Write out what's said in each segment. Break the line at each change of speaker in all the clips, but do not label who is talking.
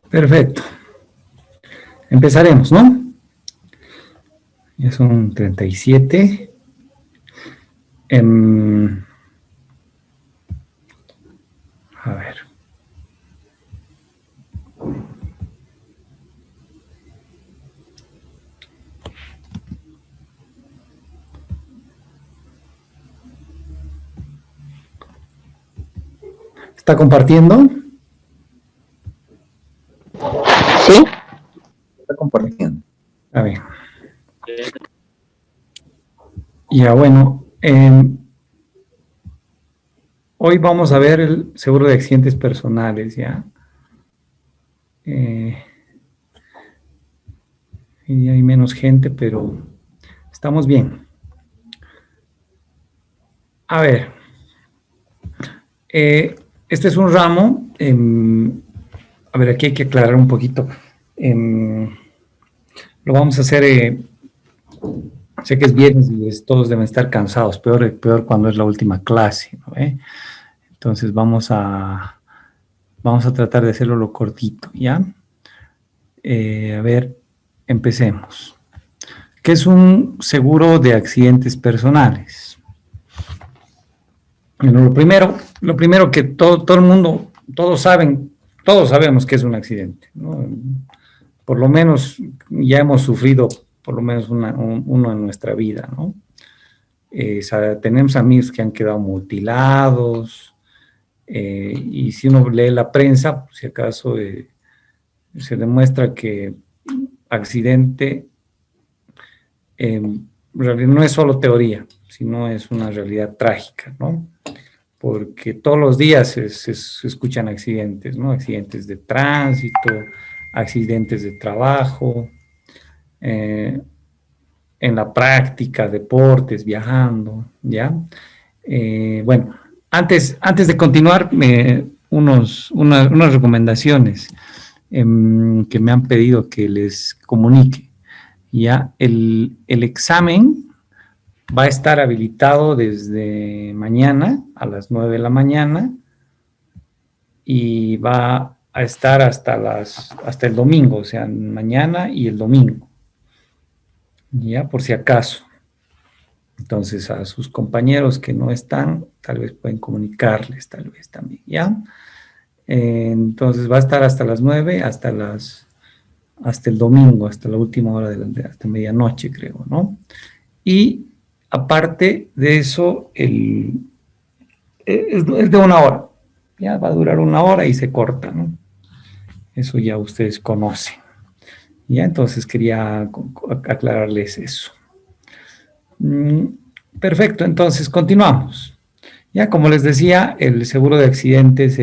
Perfecto. Empezaremos, ¿no? Ya son 37. A ver. ¿Está compartiendo?
Sí.
Está compartiendo.
A ver. Ya, bueno. Hoy vamos a ver el seguro de accidentes personales, ¿ya? Y hay menos gente, pero estamos bien. A ver. Este es un ramo. A ver, aquí hay que aclarar un poquito. Lo vamos a hacer. Sé que es viernes y todos deben estar cansados. Peor cuando es la última clase, ¿no? Entonces vamos a tratar de hacerlo lo cortito, ¿ya? A ver, empecemos. ¿Qué es un seguro de accidentes personales? Bueno, lo primero que todo el mundo, todos sabemos que es un accidente, ¿no? Por lo menos ya hemos sufrido por lo menos uno en nuestra vida, ¿no? Tenemos amigos que han quedado mutilados, y si uno lee la prensa, si acaso se demuestra que accidente en realidad no es solo teoría, sino es una realidad trágica, ¿no? Porque todos los días se escuchan accidentes, ¿no? Accidentes de tránsito, accidentes de trabajo, en la práctica, deportes, viajando, ¿ya? Bueno, antes de continuar, unas recomendaciones que me han pedido que les comunique. Ya, el examen va a estar habilitado desde mañana a las 9 de la mañana y va a estar hasta el domingo, o sea, mañana y el domingo. Ya, por si acaso. Entonces, a sus compañeros que no están, tal vez pueden comunicarles, tal vez también, ¿ya? Entonces, va a estar hasta las 9, hasta el domingo, hasta la última hora, hasta medianoche, creo, ¿no? Y aparte de eso, es de una hora, ya va a durar una hora y se corta, ¿no? Eso ya ustedes conocen. Ya, entonces quería aclararles eso. Perfecto, entonces continuamos. Ya, como les decía, el seguro de accidentes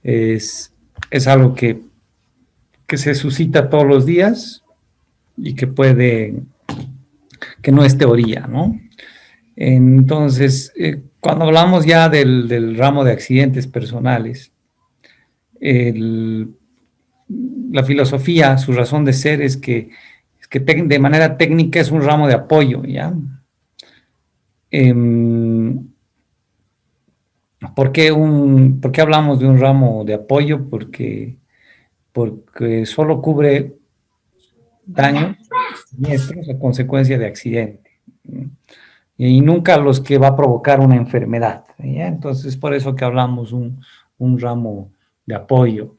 es algo que se suscita todos los días y que no es teoría, ¿no? Entonces, cuando hablamos ya del ramo de accidentes personales, la filosofía, su razón de ser es que de manera técnica es un ramo de apoyo, ¿ya? ¿Por qué hablamos de un ramo de apoyo? Porque solo cubre daños siniestros a consecuencia de accidente, y nunca los que va a provocar una enfermedad, ¿ya? Entonces, por eso que hablamos un ramo de apoyo.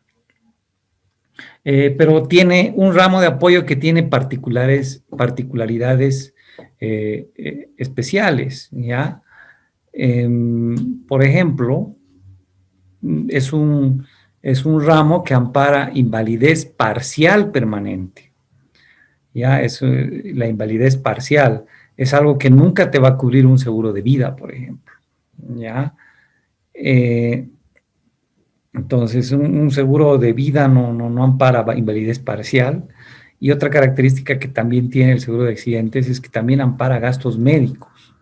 Pero tiene un ramo de apoyo que tiene particularidades especiales, ¿ya? Por ejemplo, es un ramo que ampara invalidez parcial permanente. Ya, la invalidez parcial es algo que nunca te va a cubrir un seguro de vida, por ejemplo. Ya. Entonces, un seguro de vida no ampara invalidez parcial. Y otra característica que también tiene el seguro de accidentes es que también ampara gastos médicos,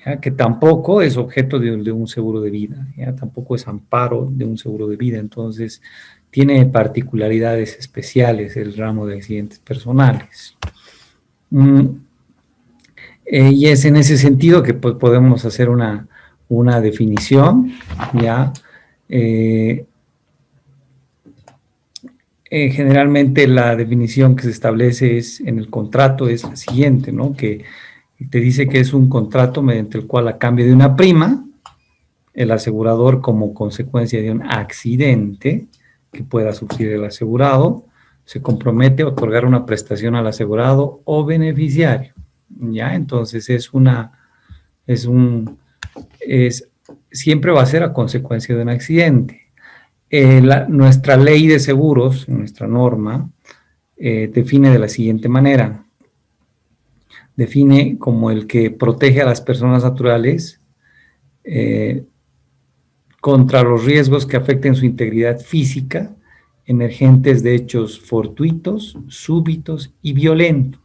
¿ya? Que tampoco es objeto de un seguro de vida, ¿ya? Tampoco es amparo de un seguro de vida. Entonces, tiene particularidades especiales el ramo de accidentes personales. Y es en ese sentido que pues, podemos hacer una definición, ¿ya? Generalmente la definición que se establece en el contrato es la siguiente, ¿no? Que te dice que es un contrato mediante el cual a cambio de una prima, el asegurador como consecuencia de un accidente que pueda sufrir el asegurado, se compromete a otorgar una prestación al asegurado o beneficiario, ¿ya? Entonces siempre va a ser a consecuencia de un accidente. Nuestra ley de seguros, nuestra norma, define de la siguiente manera. Define como el que protege a las personas naturales contra los riesgos que afecten su integridad física, emergentes de hechos fortuitos, súbitos y violentos,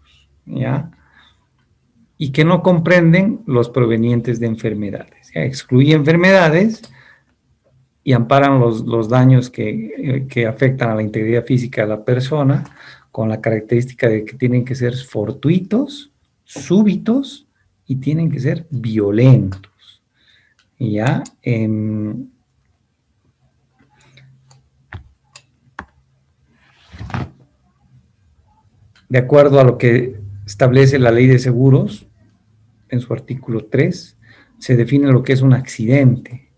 ¿ya? Y que no comprenden los provenientes de enfermedades, ¿ya? Excluye enfermedades y amparan los daños que afectan a la integridad física de la persona, con la característica de que tienen que ser fortuitos, súbitos y tienen que ser violentos. Y ya, de acuerdo a lo que establece la Ley de Seguros, en su artículo 3, se define lo que es un accidente.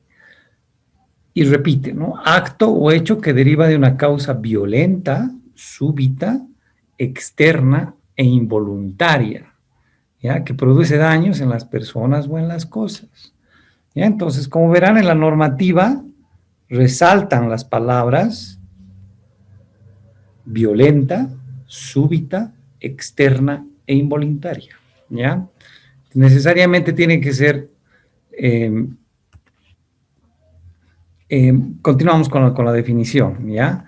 Y repite, ¿no? Acto o hecho que deriva de una causa violenta, súbita, externa e involuntaria, ¿ya? Que produce daños en las personas o en las cosas. ¿Ya? Entonces, como verán en la normativa, resaltan las palabras violenta, súbita, externa e involuntaria, ¿ya? Necesariamente tiene que ser... continuamos con la definición, ¿ya?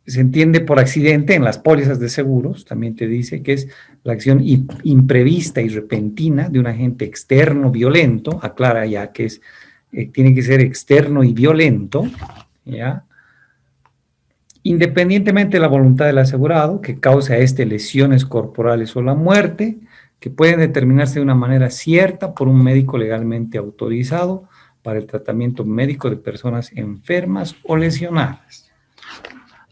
Se entiende por accidente en las pólizas de seguros, también te dice que es la acción imprevista y repentina de un agente externo violento, aclara ya que tiene que ser externo y violento, ¿ya? Independientemente de la voluntad del asegurado, que cause a este lesiones corporales o la muerte, que pueden determinarse de una manera cierta por un médico legalmente autorizado para el tratamiento médico de personas enfermas o lesionadas.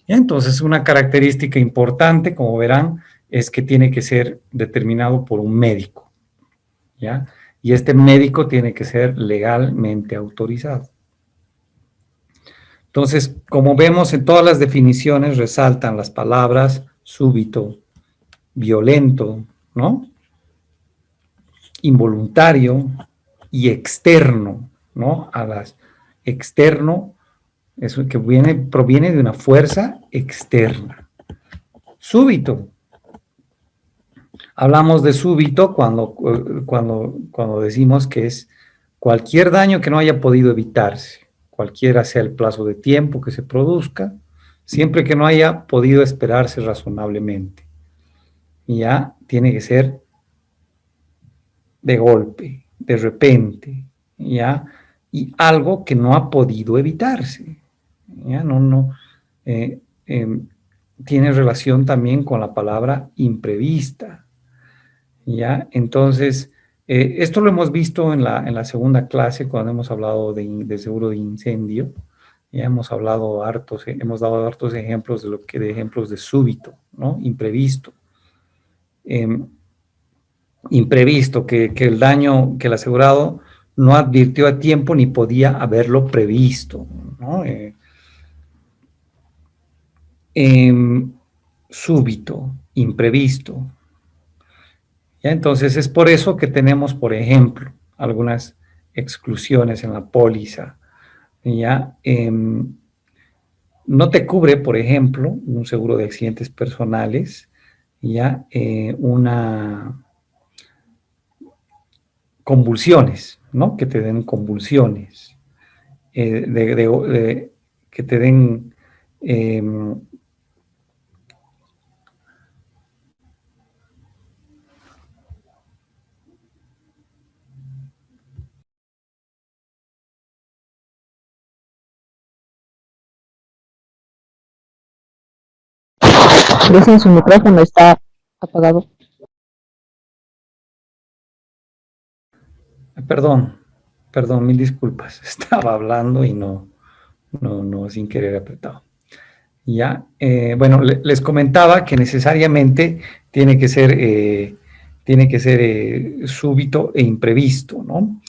Entonces, una característica importante, como verán, es que tiene que ser determinado por un médico, ¿ya? Y este médico tiene que ser legalmente autorizado. Entonces, como vemos en todas las definiciones, resaltan las palabras súbito, violento, ¿no? Involuntario y externo, ¿no? Externo, eso que proviene de una fuerza externa. Súbito. Hablamos de súbito cuando decimos que es cualquier daño que no haya podido evitarse, cualquiera sea el plazo de tiempo que se produzca, siempre que no haya podido esperarse razonablemente. Y ya tiene que ser de golpe, de repente, ¿ya? Y algo que no ha podido evitarse, ¿ya? Tiene relación también con la palabra imprevista, ¿ya? Entonces, esto lo hemos visto en la segunda clase cuando hemos hablado de seguro de incendio, ya hemos dado hartos ejemplos de ejemplos de súbito, ¿no? Imprevisto. Imprevisto, que el daño que el asegurado no advirtió a tiempo ni podía haberlo previsto, ¿no? Súbito, imprevisto. ¿Ya? Entonces es por eso que tenemos, por ejemplo, algunas exclusiones en la póliza, ¿ya? No te cubre, por ejemplo, un seguro de accidentes personales, ¿ya? Una convulsiones, ¿no? Que te den convulsiones, que te den
Dicen su micrófono está apagado.
perdón, mil disculpas. Estaba hablando y no, sin querer apretado. Ya, bueno, les comentaba que necesariamente tiene que ser, súbito e imprevisto, ¿no?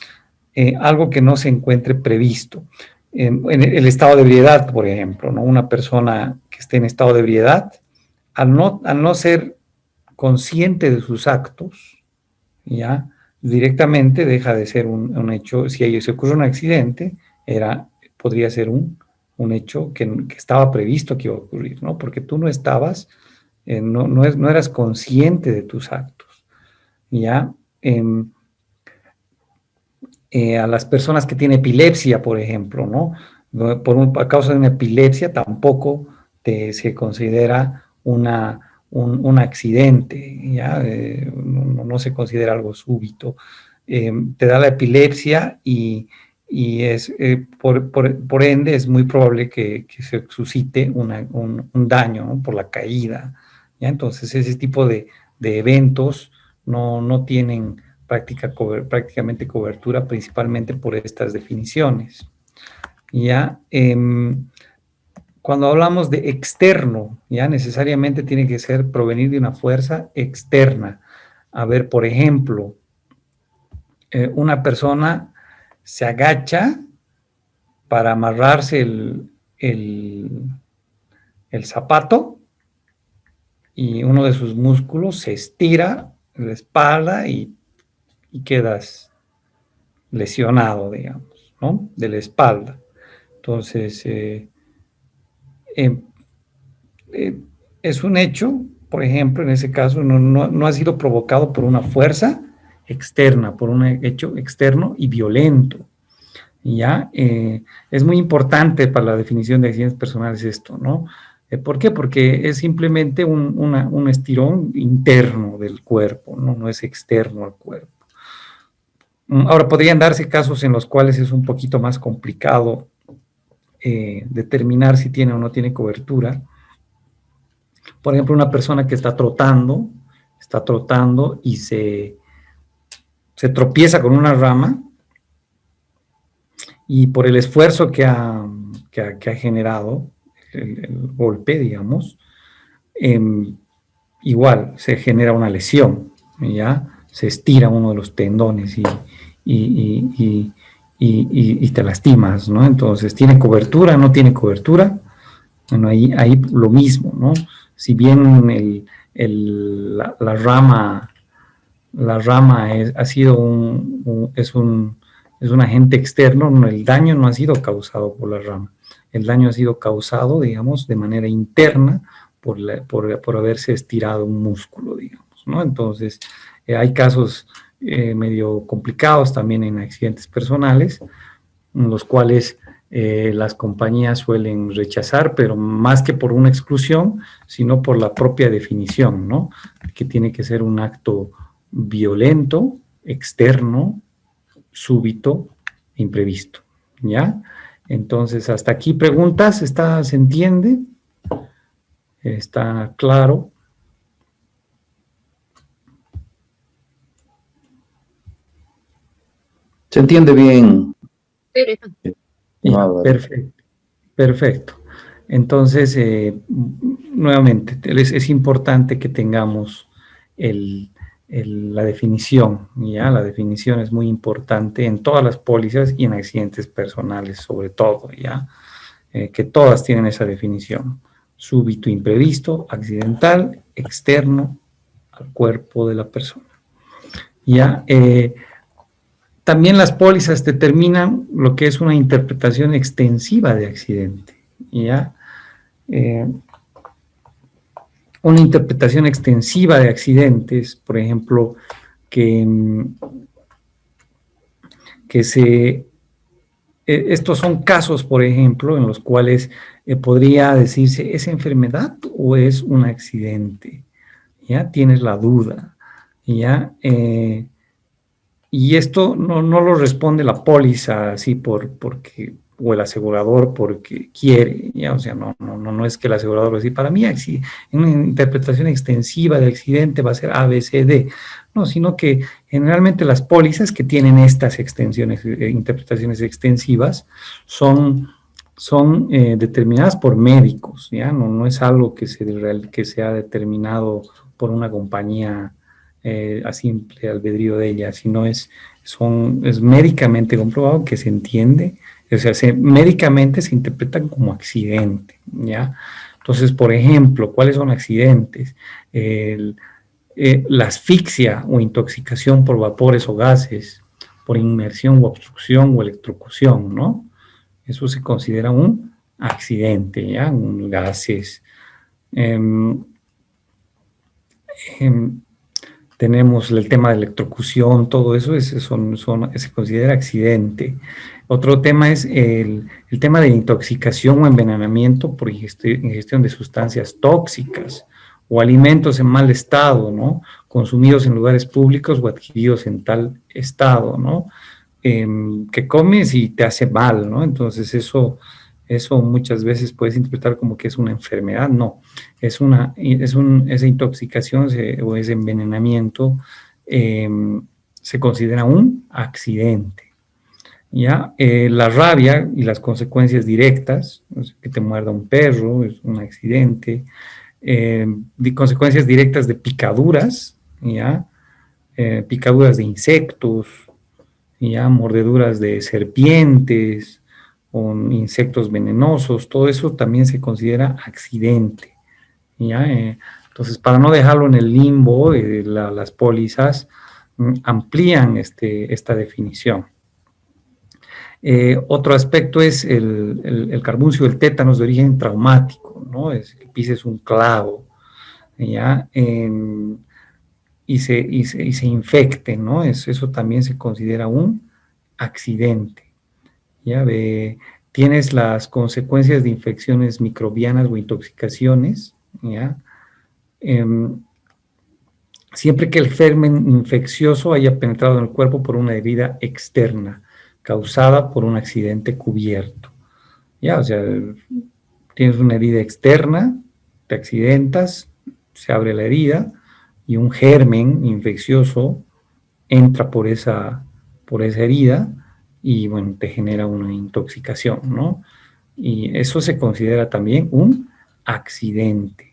Algo que no se encuentre previsto. En el estado de ebriedad, por ejemplo, ¿no? Una persona que esté en estado de ebriedad, al no ser consciente de sus actos, ya, directamente deja de ser un hecho. Si se ocurre un accidente, podría ser un hecho que estaba previsto que iba a ocurrir, ¿no? Porque tú no estabas, no eras consciente de tus actos, ¿ya? A las personas que tienen epilepsia, por ejemplo, ¿no? A causa de una epilepsia tampoco se considera un accidente, ¿ya? No se considera algo súbito. Te da la epilepsia y por ende es muy probable que se suscite un daño, ¿no? Por la caída, ¿ya? Entonces ese tipo de eventos no tienen prácticamente cobertura, principalmente por estas definiciones. ¿Ya? Cuando hablamos de externo, ya necesariamente tiene que provenir de una fuerza externa. A ver, por ejemplo, una persona se agacha para amarrarse el zapato y uno de sus músculos se estira la espalda y quedas lesionado, digamos, ¿no? De la espalda. Entonces, es un hecho, por ejemplo, en ese caso, no ha sido provocado por una fuerza externa, por un hecho externo y violento. ¿Ya? Es muy importante para la definición de accidentes personales esto, ¿no? ¿Por qué? Porque es simplemente un estirón interno del cuerpo, ¿no? No es externo al cuerpo. Ahora, podrían darse casos en los cuales es un poquito más complicado determinar si tiene o no tiene cobertura. Por ejemplo, una persona que está trotando y se tropieza con una rama y por el esfuerzo que ha generado el golpe, digamos, igual se genera una lesión, ¿ya? Se estira uno de los tendones y te lastimas, ¿no? Entonces, ¿tiene cobertura? ¿No tiene cobertura? Bueno, ahí lo mismo, ¿no? Si bien la rama ha sido es un agente externo, no, el daño no ha sido causado por la rama. El daño ha sido causado, digamos, de manera interna por haberse estirado un músculo, digamos, ¿no? Entonces, hay casos medio complicados también en accidentes personales, en los cuales las compañías suelen rechazar, pero más que por una exclusión, sino por la propia definición, ¿no? Que tiene que ser un acto violento, externo, súbito, imprevisto, ¿ya? Entonces, hasta aquí preguntas, ¿se entiende? ¿Está claro?
Se entiende bien.
Perfecto, perfecto. Entonces, nuevamente, es importante que tengamos la definición, ¿ya? La definición es muy importante en todas las pólizas y en accidentes personales, sobre todo, ¿ya? Que todas tienen esa definición. Súbito, imprevisto, accidental, externo al cuerpo de la persona. ¿Ya? también las pólizas determinan lo que es una interpretación extensiva de accidente, ¿ya? Una interpretación extensiva de accidentes, por ejemplo, que estos son casos, por ejemplo, en los cuales podría decirse, ¿es enfermedad o es un accidente? ¿Ya? Tienes la duda, ¿ya? Y esto no lo responde la póliza así porque, o el asegurador porque quiere, ¿ya? O sea, no es que el asegurador va a decir, para mí una interpretación extensiva de accidente va a ser A, B, C, D. No, sino que generalmente las pólizas que tienen estas interpretaciones extensivas son determinadas por médicos, ¿ya? No es algo que sea determinado por una compañía a simple albedrío de ella, sino es médicamente comprobado que se entiende, o sea, médicamente se interpretan como accidente, ¿ya? Entonces, por ejemplo, ¿cuáles son accidentes? La asfixia o intoxicación por vapores o gases, por inmersión o obstrucción o electrocución, ¿no? Eso se considera un accidente, ¿ya? Gases. Tenemos el tema de electrocución, todo eso se considera accidente. Otro tema es el tema de intoxicación o envenenamiento por ingestión de sustancias tóxicas o alimentos en mal estado, ¿no? Consumidos en lugares públicos o adquiridos en tal estado, ¿no? Que comes y te hace mal, ¿no? Entonces eso muchas veces puedes interpretar como que es una enfermedad. No, esa intoxicación o ese envenenamiento se considera un accidente. ¿Ya? La rabia y las consecuencias directas, o sea, que te muerda un perro, es un accidente. Consecuencias directas de picaduras, ¿ya? Picaduras de insectos, ¿ya? Mordeduras de serpientes o insectos venenosos, todo eso también se considera accidente, ¿ya? Entonces, para no dejarlo en el limbo, las pólizas amplían esta definición. Otro aspecto es el carbuncio del tétanos de origen traumático, ¿no? Es que pises un clavo, ¿ya? Y se infecte, ¿no? Eso también se considera un accidente. ¿Ya? Tienes las consecuencias de infecciones microbianas o intoxicaciones, ¿ya? Siempre que el germen infeccioso haya penetrado en el cuerpo por una herida externa, causada por un accidente cubierto. ¿Ya? O sea, tienes una herida externa, te accidentas, se abre la herida, y un germen infeccioso entra por esa herida y, bueno, te genera una intoxicación, ¿no? Y eso se considera también un accidente.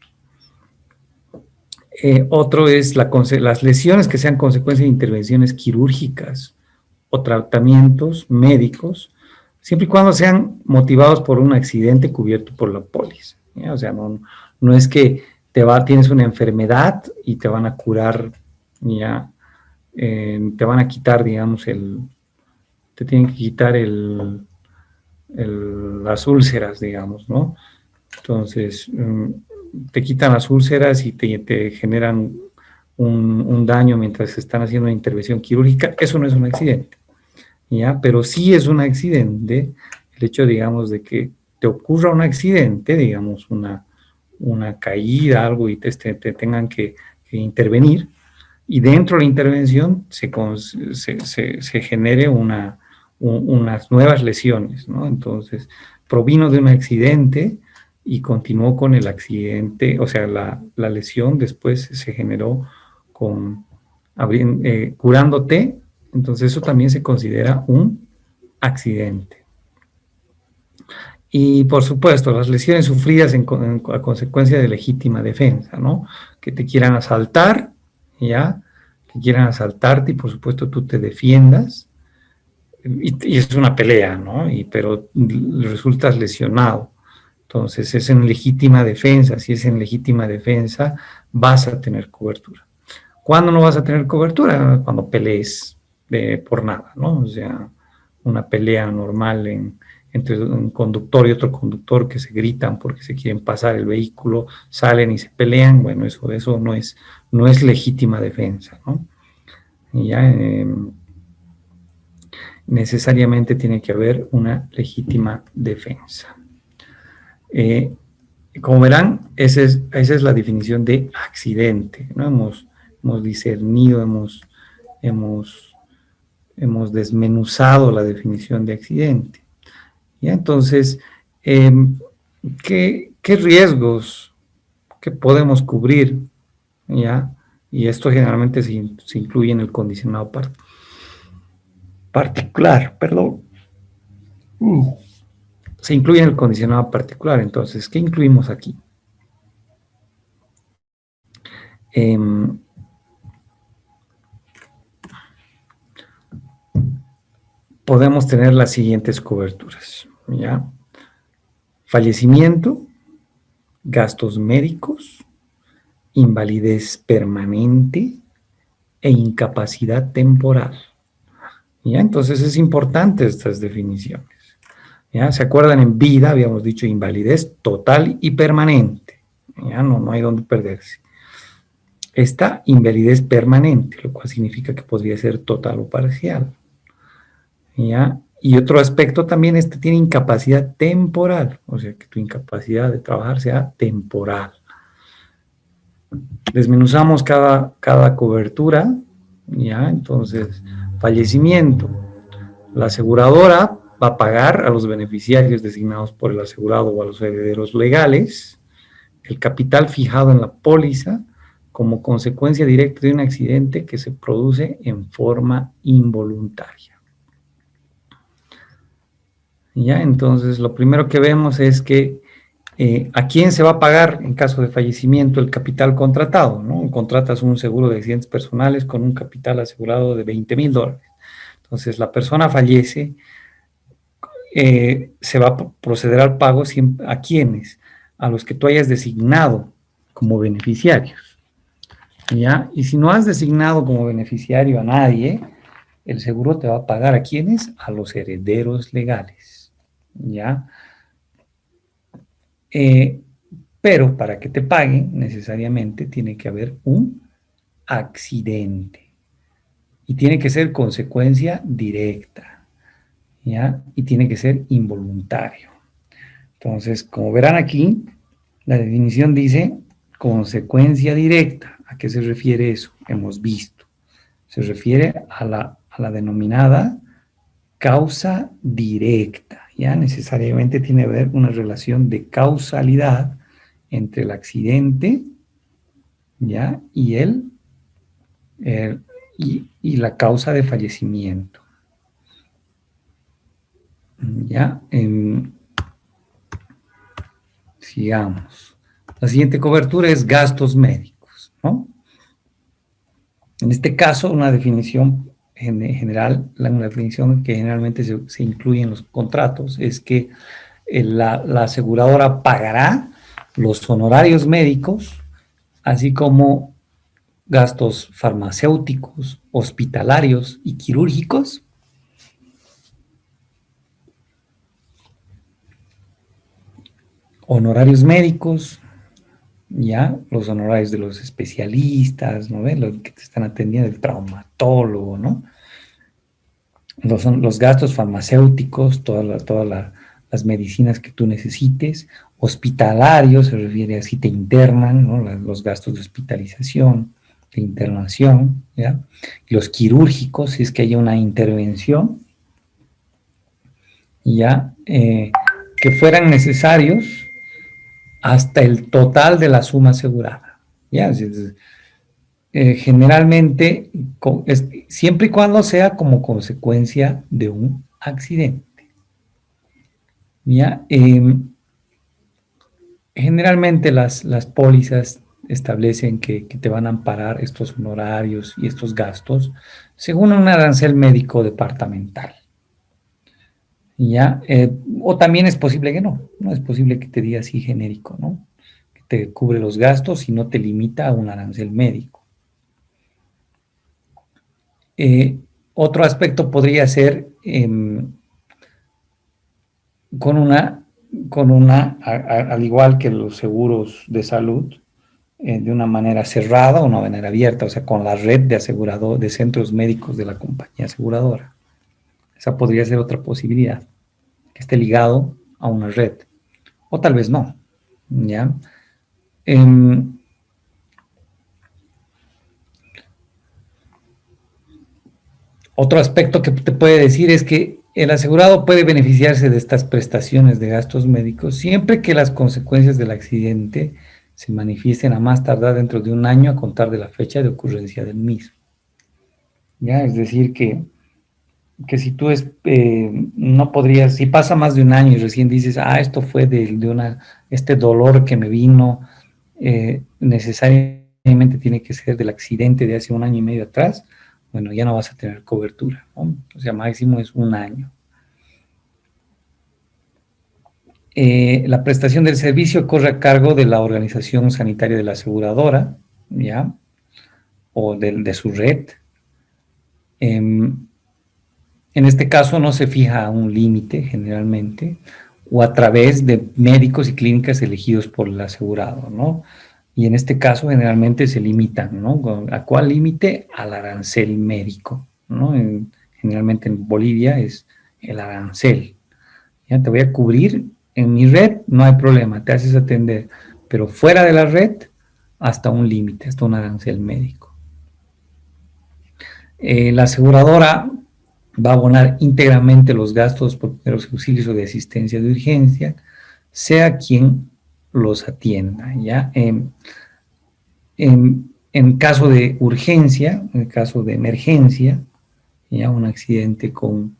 Otro es las lesiones que sean consecuencia de intervenciones quirúrgicas o tratamientos médicos, siempre y cuando sean motivados por un accidente cubierto por la póliza, ¿ya? O sea, no es que tienes una enfermedad y te van a curar, ya, te van a quitar, digamos, te tienen que quitar las úlceras, digamos, ¿no? Entonces, te quitan las úlceras y te generan un daño mientras se están haciendo una intervención quirúrgica. Eso no es un accidente, ¿ya? Pero sí es un accidente el hecho, digamos, de que te ocurra un accidente, digamos, una caída, algo, y te tengan que intervenir, y dentro de la intervención se genere unas nuevas lesiones, ¿no? Entonces, provino de un accidente y continuó con el accidente, o sea, la lesión después se generó curándote, entonces eso también se considera un accidente. Y, por supuesto, las lesiones sufridas a consecuencia de legítima defensa, ¿no? Que te quieran asaltar, ¿ya? Que quieran asaltarte y, por supuesto, tú te defiendas. Y es una pelea, ¿no? Pero resultas lesionado. Entonces, es en legítima defensa. Si es en legítima defensa, vas a tener cobertura. ¿Cuándo no vas a tener cobertura? Cuando pelees, por nada, ¿no? O sea, una pelea normal entre un conductor y otro conductor que se gritan porque se quieren pasar el vehículo, salen y se pelean, bueno, eso no es legítima defensa, ¿no? Y ya necesariamente tiene que haber una legítima defensa. Como verán, esa es la definición de accidente, ¿no? Hemos discernido, hemos desmenuzado la definición de accidente. ¿Ya? Entonces, ¿qué riesgos que podemos cubrir? ¿Ya? Y esto generalmente se incluye en el condicionado particular, perdón. Se incluye en el condicionado particular. Entonces, ¿qué incluimos aquí? Podemos tener las siguientes coberturas, ¿ya? Fallecimiento, gastos médicos, invalidez permanente e incapacidad temporal. ¿Ya? Entonces es importante estas definiciones. ¿Ya? ¿Se acuerdan? En vida habíamos dicho invalidez total y permanente. ¿Ya? No hay donde perderse. Esta invalidez permanente, lo cual significa que podría ser total o parcial. ¿Ya? Y otro aspecto también, tiene incapacidad temporal, o sea, que tu incapacidad de trabajar sea temporal. Desmenuzamos cada cobertura, ¿ya? Entonces, fallecimiento. La aseguradora va a pagar a los beneficiarios designados por el asegurado o a los herederos legales el capital fijado en la póliza como consecuencia directa de un accidente que se produce en forma involuntaria. ¿Ya? Entonces, lo primero que vemos es que ¿a quién se va a pagar en caso de fallecimiento el capital contratado? ¿No? Contratas un seguro de accidentes personales con un capital asegurado de $20,000. Entonces, la persona fallece, se va a proceder al pago ¿a quiénes? A los que tú hayas designado como beneficiarios. ¿Ya? Y si no has designado como beneficiario a nadie, el seguro te va a pagar ¿a quiénes? A los herederos legales. ¿Ya? Pero para que te paguen, necesariamente tiene que haber un accidente. Y tiene que ser consecuencia directa, ¿ya? Y tiene que ser involuntario. Entonces, como verán aquí, la definición dice consecuencia directa. ¿A qué se refiere eso? Hemos visto. Se refiere a la denominada causa directa, ¿ya? Necesariamente tiene que haber una relación de causalidad entre el accidente, ¿ya? Y la causa de fallecimiento. ¿Ya? Sigamos. La siguiente cobertura es gastos médicos, ¿no? En este caso, una definición general, una definición que generalmente se incluye en los contratos, es que la aseguradora pagará los honorarios médicos, así como gastos farmacéuticos, hospitalarios y quirúrgicos, honorarios médicos, ya, los honorarios de los especialistas, ¿no ves? Los que te están atendiendo, el traumatólogo, ¿no? Los gastos farmacéuticos, todas las medicinas que tú necesites, hospitalarios, se refiere a si te internan, ¿no? Los gastos de hospitalización, de internación, ¿ya? Y los quirúrgicos, si es que haya una intervención, ya, que fueran necesarios hasta el total de la suma asegurada, ¿ya? Generalmente, siempre y cuando sea como consecuencia de un accidente, ¿ya? Generalmente las pólizas establecen que te van a amparar estos honorarios y estos gastos según un arancel médico departamental. ¿Ya? O también es posible que no es posible que te diga así genérico, ¿no? Que te cubre los gastos y no te limita a un arancel médico. Otro aspecto podría ser al igual que los seguros de salud, de una manera cerrada o una manera abierta, o sea, con la red de centros médicos de la compañía aseguradora. Esa podría ser otra posibilidad, que esté ligado a una red, o tal vez no, ¿ya? Otro aspecto que te puede decir es que el asegurado puede beneficiarse de estas prestaciones de gastos médicos siempre que las consecuencias del accidente se manifiesten a más tardar dentro de un año a contar de la fecha de ocurrencia del mismo. ¿Ya? Es decir, que si tú no podrías, si pasa más de un año y recién dices, esto fue este dolor que me vino, necesariamente tiene que ser del accidente de hace un año y medio atrás, bueno, ya no vas a tener cobertura, ¿no? O sea, máximo es un año. La prestación del servicio corre a cargo de la organización sanitaria de la aseguradora, ¿ya? O de su red. En este caso no se fija un límite generalmente, o a través de médicos y clínicas elegidos por el asegurado, ¿no? Y en este caso generalmente se limitan, ¿no? ¿A cuál límite? Al arancel médico, ¿no? Generalmente en Bolivia es el arancel. Ya te voy a cubrir en mi red, no hay problema, te haces atender, pero fuera de la red, hasta un límite, hasta un arancel médico. La aseguradora va a abonar íntegramente los gastos por primeros auxilios o de asistencia de urgencia, sea quien los atienda, ¿ya? En caso de urgencia, en caso de emergencia, ya un accidente con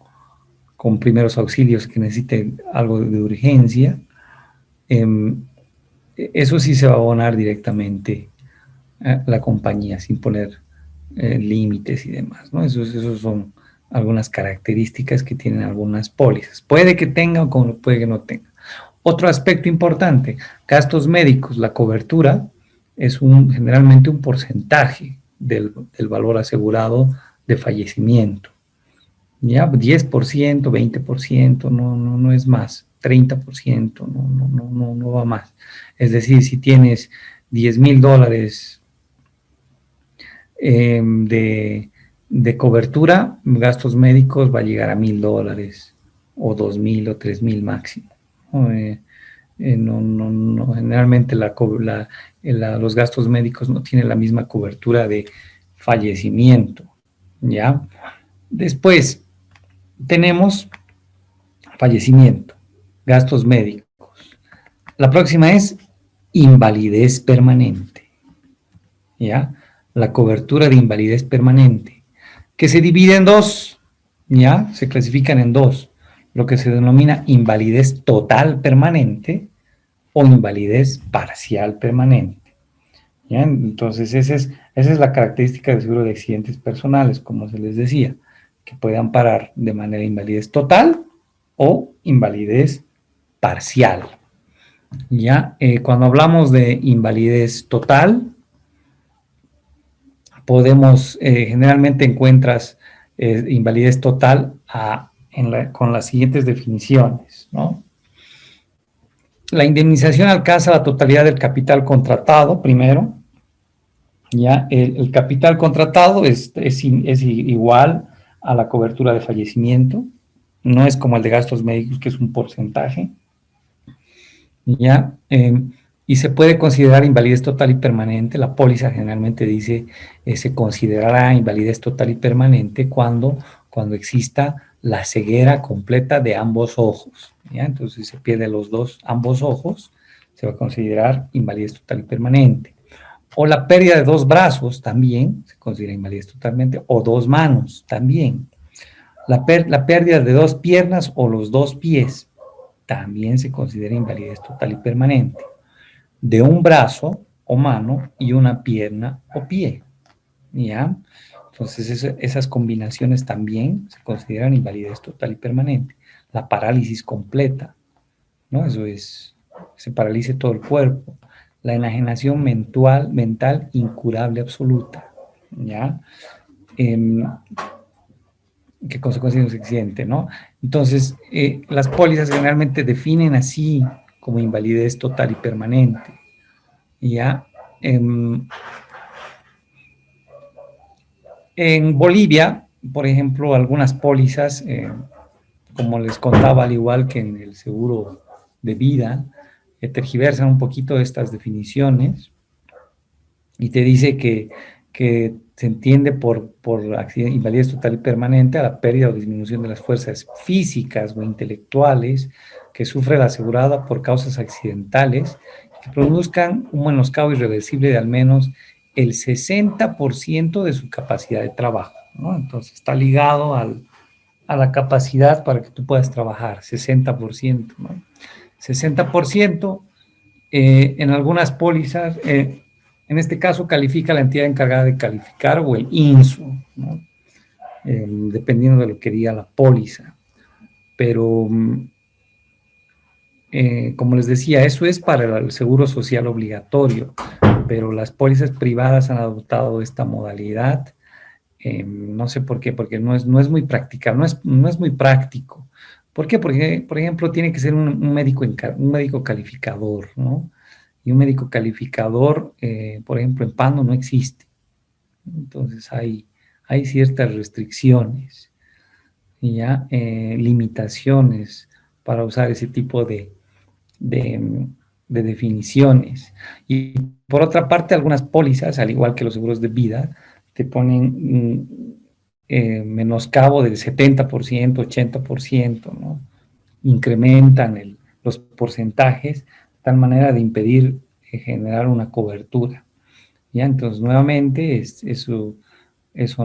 primeros auxilios que necesite algo de urgencia, eso sí se va a abonar directamente a la compañía sin poner límites y demás, ¿no? Esos son algunas características que tienen algunas pólizas. Puede que tenga o puede que no tenga. Otro aspecto importante, gastos médicos, la cobertura es generalmente un porcentaje del valor asegurado de fallecimiento. Ya, 10%, 20%, no es más, 30%, no va más. Es decir, si tienes $10,000 de cobertura, gastos médicos va a llegar a $1,000 o 2,000 o 3,000 máximo. Generalmente los gastos médicos no tienen la misma cobertura de fallecimiento, ¿ya? Después tenemos fallecimiento, gastos médicos. La próxima es invalidez permanente, ¿ya? La cobertura de invalidez permanente, que se divide en dos, ¿ya? Se clasifican en dos, lo que se denomina invalidez total permanente o invalidez parcial permanente, ¿ya? Entonces, esa es la característica del seguro de accidentes personales, como se les decía, que puede amparar de manera invalidez total o invalidez parcial, ¿ya? Cuando hablamos de invalidez total, generalmente encuentras invalidez total con las siguientes definiciones, ¿no? La indemnización alcanza la totalidad del capital contratado, primero, ¿ya? El capital contratado es igual a la cobertura de fallecimiento, no es como el de gastos médicos, que es un porcentaje, ¿ya? Y se puede considerar invalidez total y permanente. La póliza generalmente dice se considerará invalidez total y permanente cuando exista la ceguera completa de ambos ojos, ¿ya? Entonces, si se pierde ambos ojos, se va a considerar invalidez total y permanente. O la pérdida de dos brazos también se considera invalidez totalmente, o dos manos también. La pérdida de dos piernas o los dos pies también se considera invalidez total y permanente. De un brazo o mano y una pierna o pie, ¿ya? Entonces esas combinaciones también se consideran invalidez total y permanente. La parálisis completa, ¿no? Eso es, se paralice todo el cuerpo. La enajenación mental incurable absoluta, ¿ya? qué consecuencia de un accidente, ¿no? Entonces, las pólizas generalmente definen así como invalidez total y permanente, ¿ya? En Bolivia, por ejemplo, algunas pólizas, como les contaba, al igual que en el seguro de vida, tergiversan un poquito estas definiciones y te dice que se entiende por invalidez total y permanente a la pérdida o disminución de las fuerzas físicas o intelectuales que sufre la asegurada por causas accidentales que produzcan un menoscabo irreversible de al menos el 60% de su capacidad de trabajo, ¿no? Entonces está ligado a la capacidad para que tú puedas trabajar, 60%, ¿no? 60%, en algunas pólizas, en este caso califica la entidad encargada de calificar o el INSU, ¿no? Dependiendo de lo que diga la póliza. Pero, como les decía, eso es para el seguro social obligatorio, pero las pólizas privadas han adoptado esta modalidad. No sé por qué, porque no es muy práctica, no es muy práctico. ¿Por qué? Porque, por ejemplo, tiene que ser un médico calificador, ¿no? Y un médico calificador, por ejemplo, en Pando no existe. Entonces hay ciertas restricciones, ya, limitaciones para usar ese tipo de, de definiciones. Y por otra parte, algunas pólizas, al igual que los seguros de vida, te ponen menoscabo del 70%, 80%, ¿no? Incrementan los porcentajes de tal manera de impedir generar una cobertura. ¿Ya? Entonces, nuevamente, eso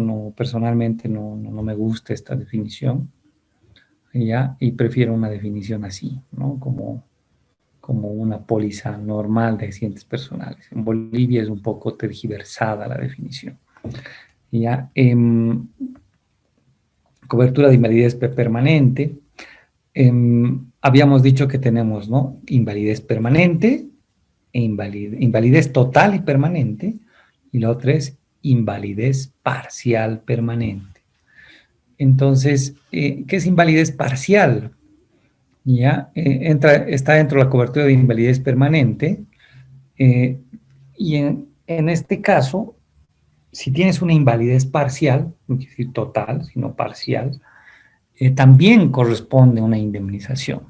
no, personalmente no me gusta esta definición, ¿ya? Y prefiero una definición así, ¿no? Como una póliza normal de accidentes personales. En Bolivia es un poco tergiversada la definición. ¿Ya? Cobertura de invalidez permanente. Habíamos dicho que tenemos, ¿no? Invalidez permanente e invalidez total y permanente, y la otra es invalidez parcial permanente. Entonces, ¿qué es invalidez parcial? Ya, está dentro de la cobertura de invalidez permanente, y en este caso, si tienes una invalidez parcial, no quiere decir total, sino parcial, también corresponde una indemnización.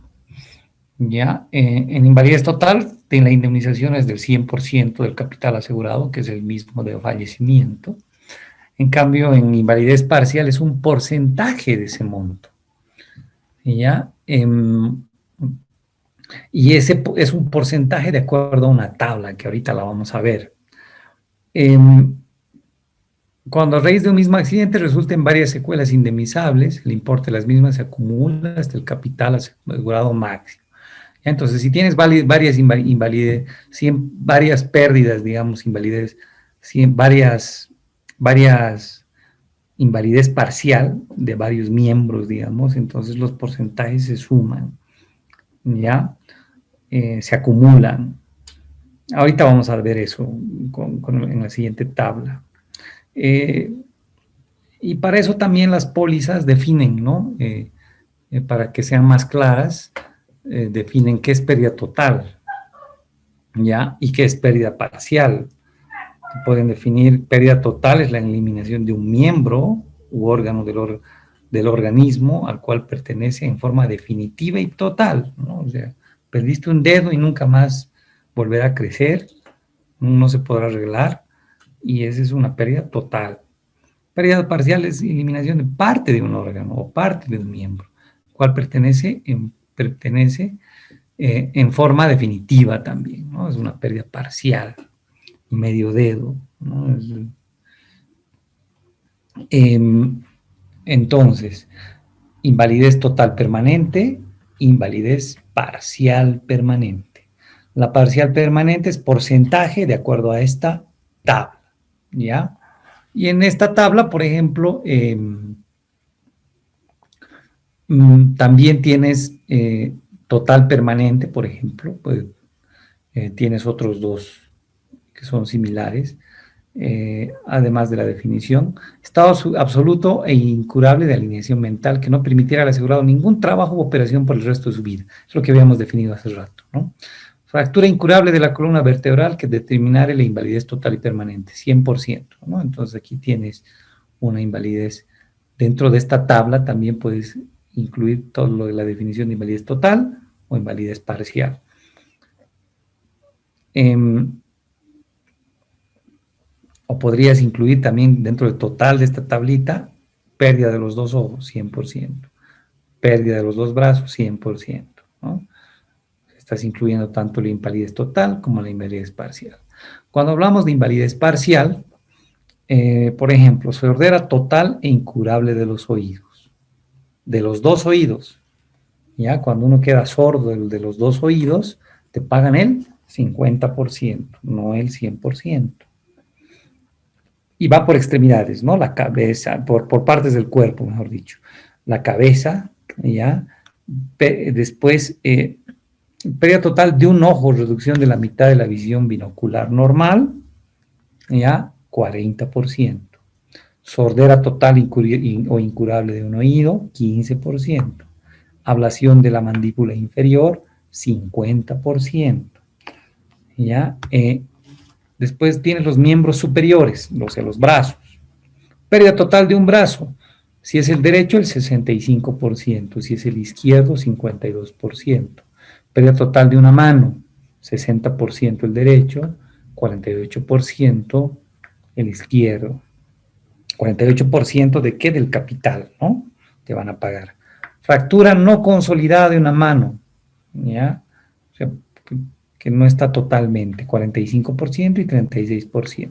Ya, en invalidez total, la indemnización es del 100% del capital asegurado, que es el mismo de fallecimiento. En cambio, en invalidez parcial es un porcentaje de ese monto. ¿Ya? Y ese es un porcentaje de acuerdo a una tabla que ahorita la vamos a ver. Cuando a raíz de un mismo accidente resulten varias secuelas indemnizables, el importe de las mismas se acumula hasta el capital asegurado máximo. ¿Ya? Entonces, si tienes varias invalidez, varias pérdidas, digamos, invalidez, varias invalidez parcial de varios miembros, digamos, entonces los porcentajes se suman, ¿ya? Se acumulan. Ahorita vamos a ver eso en la siguiente tabla. Y para eso también las pólizas definen, ¿no? Para que sean más claras, definen qué es pérdida total, ¿ya? Y qué es pérdida parcial. Pueden definir pérdida total es la eliminación de un miembro u órgano del organismo al cual pertenece en forma definitiva y total, ¿no? O sea, perdiste un dedo y nunca más volverá a crecer, no se podrá arreglar, y esa es una pérdida total. Pérdida parcial es eliminación de parte de un órgano o parte de un miembro, cual pertenece en forma definitiva también, ¿no? Es una pérdida parcial, medio dedo, ¿no? Entonces, invalidez total permanente, invalidez parcial permanente. La parcial permanente es porcentaje de acuerdo a esta tabla, ¿ya? Y en esta tabla, por ejemplo, también tienes total permanente, por ejemplo, pues, tienes otros dos que son similares. además de la definición, estado absoluto e incurable de alineación mental que no permitiera al asegurado ningún trabajo u operación por el resto de su vida. Es lo que habíamos definido hace rato, ¿no? Fractura incurable de la columna vertebral que determinara la invalidez total y permanente, 100%, ¿no? Entonces aquí tienes una invalidez. Dentro de esta tabla también puedes incluir todo lo de la definición de invalidez total o invalidez parcial. O podrías incluir también dentro del total de esta tablita, pérdida de los dos ojos, 100%. Pérdida de los dos brazos, 100%, ¿no? Estás incluyendo tanto la invalidez total como la invalidez parcial. Cuando hablamos de invalidez parcial, por ejemplo, sordera total e incurable de los oídos. De los dos oídos. ¿Ya? Cuando uno queda sordo de los dos oídos, te pagan el 50%, no el 100%. Y va por extremidades, ¿no? La cabeza, por partes del cuerpo, mejor dicho. La cabeza, ¿ya? Después, pérdida total de un ojo, reducción de la mitad de la visión binocular normal, ¿ya? 40%. Sordera total o incurable de un oído, 15%. Ablación de la mandíbula inferior, 50%. ¿Ya? Después tienes los miembros superiores, o sea, los brazos. Pérdida total de un brazo. Si es el derecho, el 65%. Si es el izquierdo, 52%. Pérdida total de una mano, 60% el derecho, 48% el izquierdo. 48% de qué? Del capital, ¿no? Te van a pagar. Fractura no consolidada de una mano, ¿ya? O sea, que no está totalmente, 45% y 36%.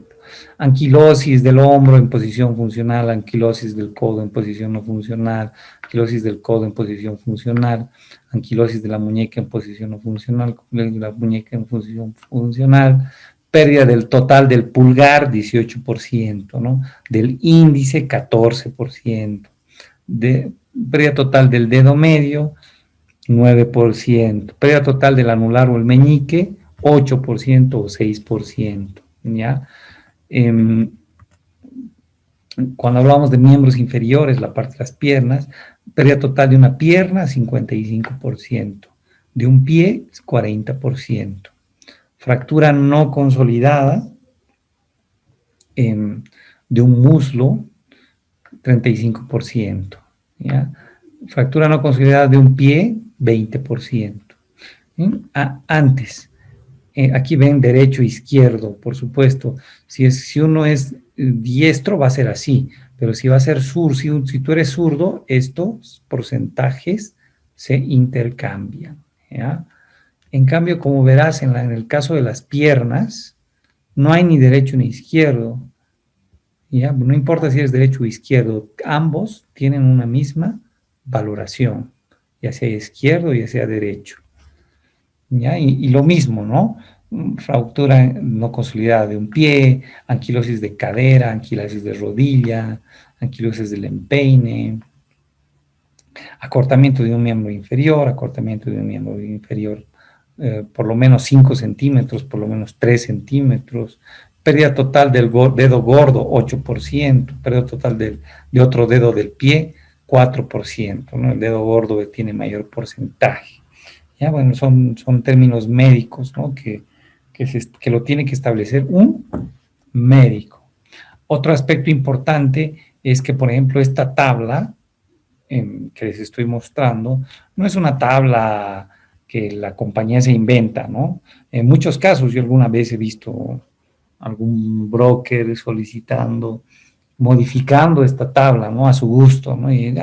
Anquilosis del hombro en posición funcional, anquilosis del codo en posición no funcional, anquilosis del codo en posición funcional, anquilosis de la muñeca en posición no funcional, la muñeca en posición funcional, pérdida del total del pulgar, 18%, ¿no? Del índice, 14%, de pérdida total del dedo medio, 9%, pérdida total del anular o el meñique, 8% o 6%, ¿ya? Cuando hablamos de miembros inferiores, la parte de las piernas, pérdida total de una pierna, 55%, de un pie, 40%. Fractura no consolidada de un muslo, 35%. ¿Ya? Fractura no consolidada de un pie, 20%. Antes, aquí ven derecho, izquierdo, por supuesto. Si uno es diestro, va a ser así. Pero si va a ser zurdo, si tú eres zurdo, estos porcentajes se intercambian. ¿Ya? En cambio, como verás en el caso de las piernas, no hay ni derecho ni izquierdo. ¿Ya? No importa si eres derecho o izquierdo, ambos tienen una misma valoración, ya sea izquierdo, ya sea derecho. ¿Ya? Y lo mismo, ¿no? Fractura no consolidada de un pie, anquilosis de cadera, anquilosis de rodilla, anquilosis del empeine, acortamiento de un miembro inferior, acortamiento de un miembro inferior por lo menos 5 centímetros, por lo menos 3 centímetros, pérdida total del dedo gordo, 8%, pérdida total de otro dedo del pie, 4%, ¿no? El dedo gordo tiene mayor porcentaje. Ya, bueno, son términos médicos, ¿no? Que lo tiene que establecer un médico. Otro aspecto importante es que, por ejemplo, esta tabla que les estoy mostrando, no es una tabla que la compañía se inventa, ¿no? En muchos casos, yo alguna vez he visto algún broker solicitando, modificando esta tabla, ¿no? A su gusto, ¿no? Y,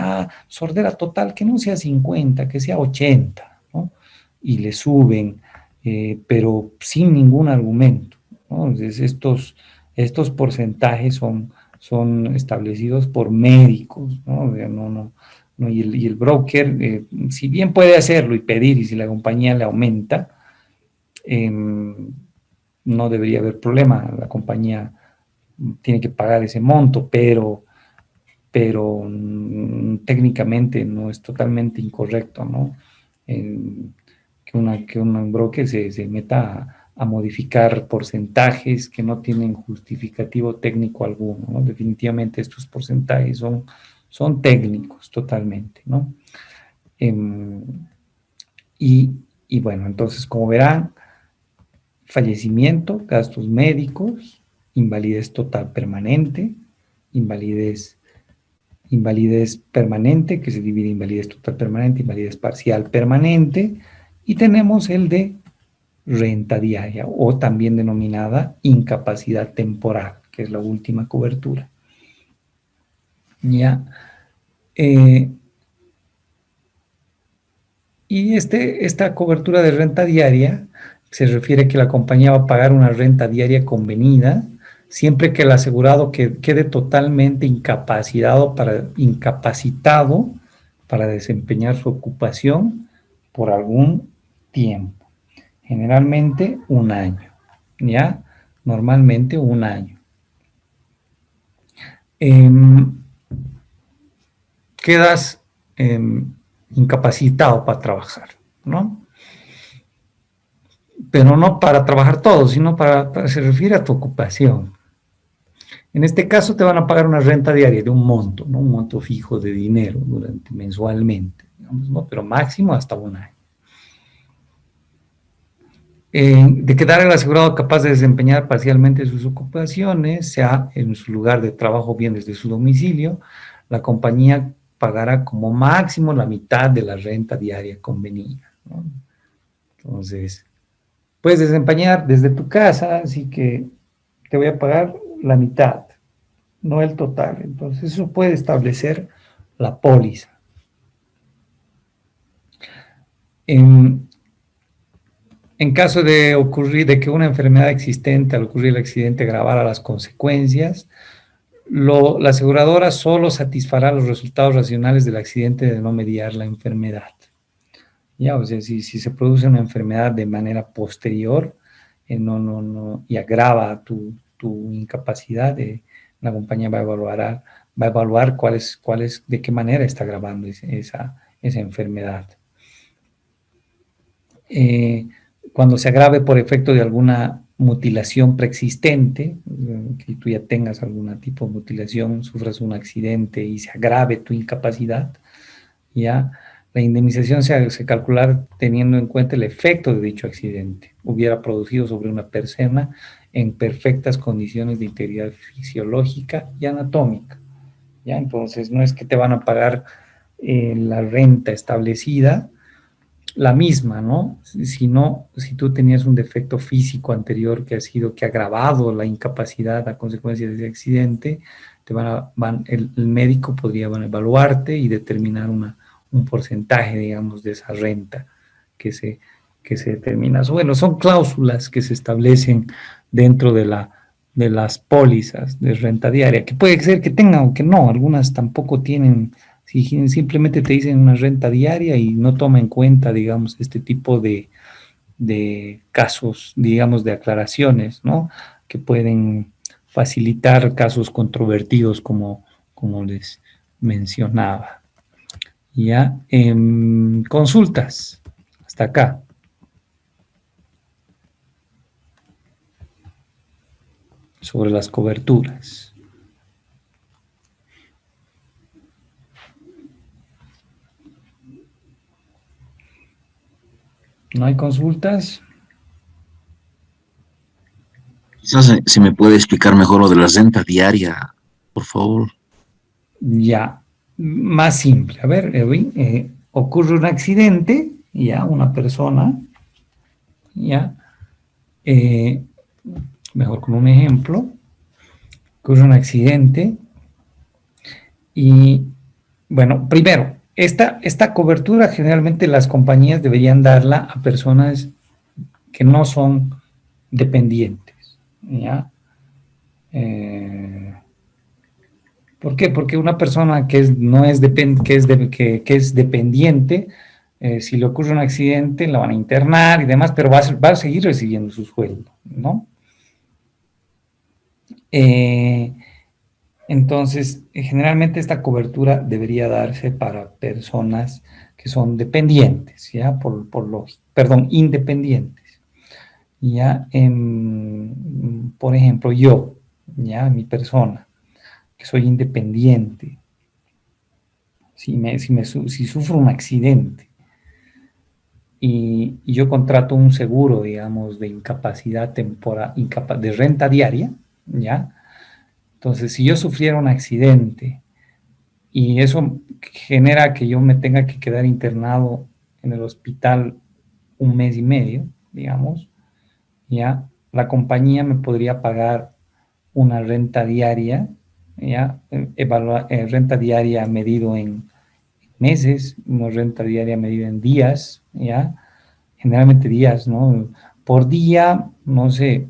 sordera total, que no sea 50, que sea 80, ¿no? Y le suben, pero sin ningún argumento, ¿no? Entonces, estos porcentajes son establecidos por médicos, ¿no? O sea, y el broker, si bien puede hacerlo y pedir, y si la compañía le aumenta, no debería haber problema, la compañía tiene que pagar ese monto, pero técnicamente no es totalmente incorrecto, ¿no? Que un broker se meta a modificar porcentajes que no tienen justificativo técnico alguno, ¿no? Definitivamente estos porcentajes son técnicos totalmente, ¿no? Y bueno, entonces, como verán, fallecimiento, gastos médicos, invalidez total permanente, invalidez permanente, que se divide en invalidez total permanente, invalidez parcial permanente, y tenemos el de renta diaria, o también denominada incapacidad temporal, que es la última cobertura. ¿Ya? Y esta cobertura de renta diaria se refiere a que la compañía va a pagar una renta diaria convenida siempre que el asegurado quede totalmente incapacitado para desempeñar su ocupación por algún tiempo. Generalmente un año, ¿ya? Normalmente un año. Quedas incapacitado para trabajar, ¿no? Pero no para trabajar todo, sino se refiere a tu ocupación. En este caso te van a pagar una renta diaria de un monto, ¿no? Un monto fijo de dinero mensualmente, digamos, ¿no? Pero máximo hasta un año. De quedar el asegurado capaz de desempeñar parcialmente sus ocupaciones, sea en su lugar de trabajo o bien desde su domicilio, la compañía pagará como máximo la mitad de la renta diaria convenida, ¿no? Entonces, puedes desempeñar desde tu casa, así que te voy a pagar la mitad, no el total. Entonces, eso puede establecer la póliza. En caso de que una enfermedad existente al ocurrir el accidente agravara las consecuencias, la aseguradora solo satisfará los resultados racionales del accidente de no mediar la enfermedad. Ya, o sea, si se produce una enfermedad de manera posterior y agrava tu incapacidad, la compañía va a evaluar de qué manera está agravando esa enfermedad. Cuando se agrave por efecto de alguna mutilación preexistente, que tú ya tengas algún tipo de mutilación, sufras un accidente y se agrave tu incapacidad, ya la indemnización se calculará teniendo en cuenta el efecto de dicho accidente hubiera producido sobre una persona en perfectas condiciones de integridad fisiológica y anatómica. ¿Ya? Entonces, no es que te van a pagar la renta establecida, la misma, ¿no? Sino, si tú tenías un defecto físico anterior que ha agravado la incapacidad a consecuencia de ese accidente, el médico podría evaluarte y determinar un porcentaje, digamos, de esa renta que se determina. Bueno, son cláusulas que se establecen dentro de las pólizas de renta diaria, que puede ser que tengan o que no, algunas tampoco tienen. Si simplemente te dicen una renta diaria y no toma en cuenta, digamos, este tipo de casos, digamos, de aclaraciones, ¿no? Que pueden facilitar casos controvertidos como les mencionaba. Ya, consultas, hasta acá. Sobre las coberturas. ¿No hay consultas?
Quizás si me puede explicar mejor lo de la renta diaria, por favor.
Ya, más simple. A ver, Edwin, ocurre un accidente, ya, una persona, ya, mejor con un ejemplo, ocurre un accidente y, bueno, primero, esta cobertura generalmente las compañías deberían darla a personas que no son dependientes, ¿ya? ¿Por qué? Porque una persona que es dependiente, si le ocurre un accidente, la van a internar y demás, pero va a seguir recibiendo su sueldo, ¿no? Entonces, generalmente esta cobertura debería darse para personas que son dependientes, ¿ya? Perdón, independientes. ya, por ejemplo, yo, ya, mi persona, que soy independiente, si sufro un accidente y yo contrato un seguro, digamos, de incapacidad temporal, de renta diaria, ya, entonces si yo sufriera un accidente y eso genera que yo me tenga que quedar internado en el hospital un mes y medio, digamos, ya, la compañía me podría pagar una renta diaria, ya, renta diaria medido en meses, una renta diaria medida en días, ya, generalmente días, ¿no? Por día, no sé,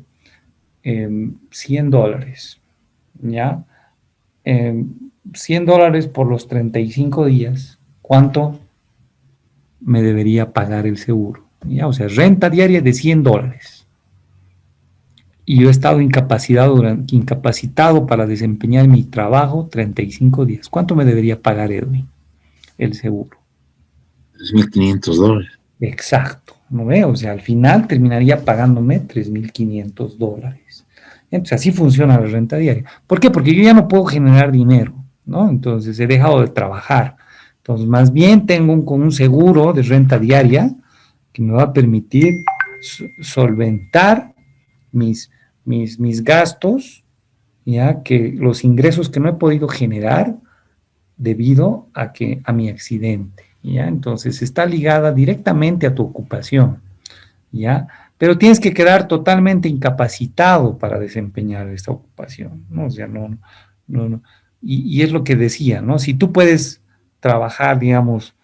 $100, ya, eh, $100 por los 35 días, ¿cuánto me debería pagar el seguro? ¿Ya? O sea, renta diaria de $100. Y yo he estado incapacitado para desempeñar mi trabajo 35 días. ¿Cuánto me debería pagar, Edwin, el seguro?
$3.500.
Exacto, ¿no ve? O sea, al final terminaría pagándome $3.500. Entonces, así funciona la renta diaria. ¿Por qué? Porque yo ya no puedo generar dinero, ¿no? Entonces, he dejado de trabajar. Entonces, más bien tengo un seguro de renta diaria que me va a permitir solventar mis, mis gastos, ya que los ingresos que no he podido generar debido a mi accidente, ¿ya? Entonces está ligada directamente a tu ocupación, ¿ya? Pero tienes que quedar totalmente incapacitado para desempeñar esta ocupación, ¿no? O sea, no. Y es lo que decía, ¿no? Si tú puedes trabajar, digamos,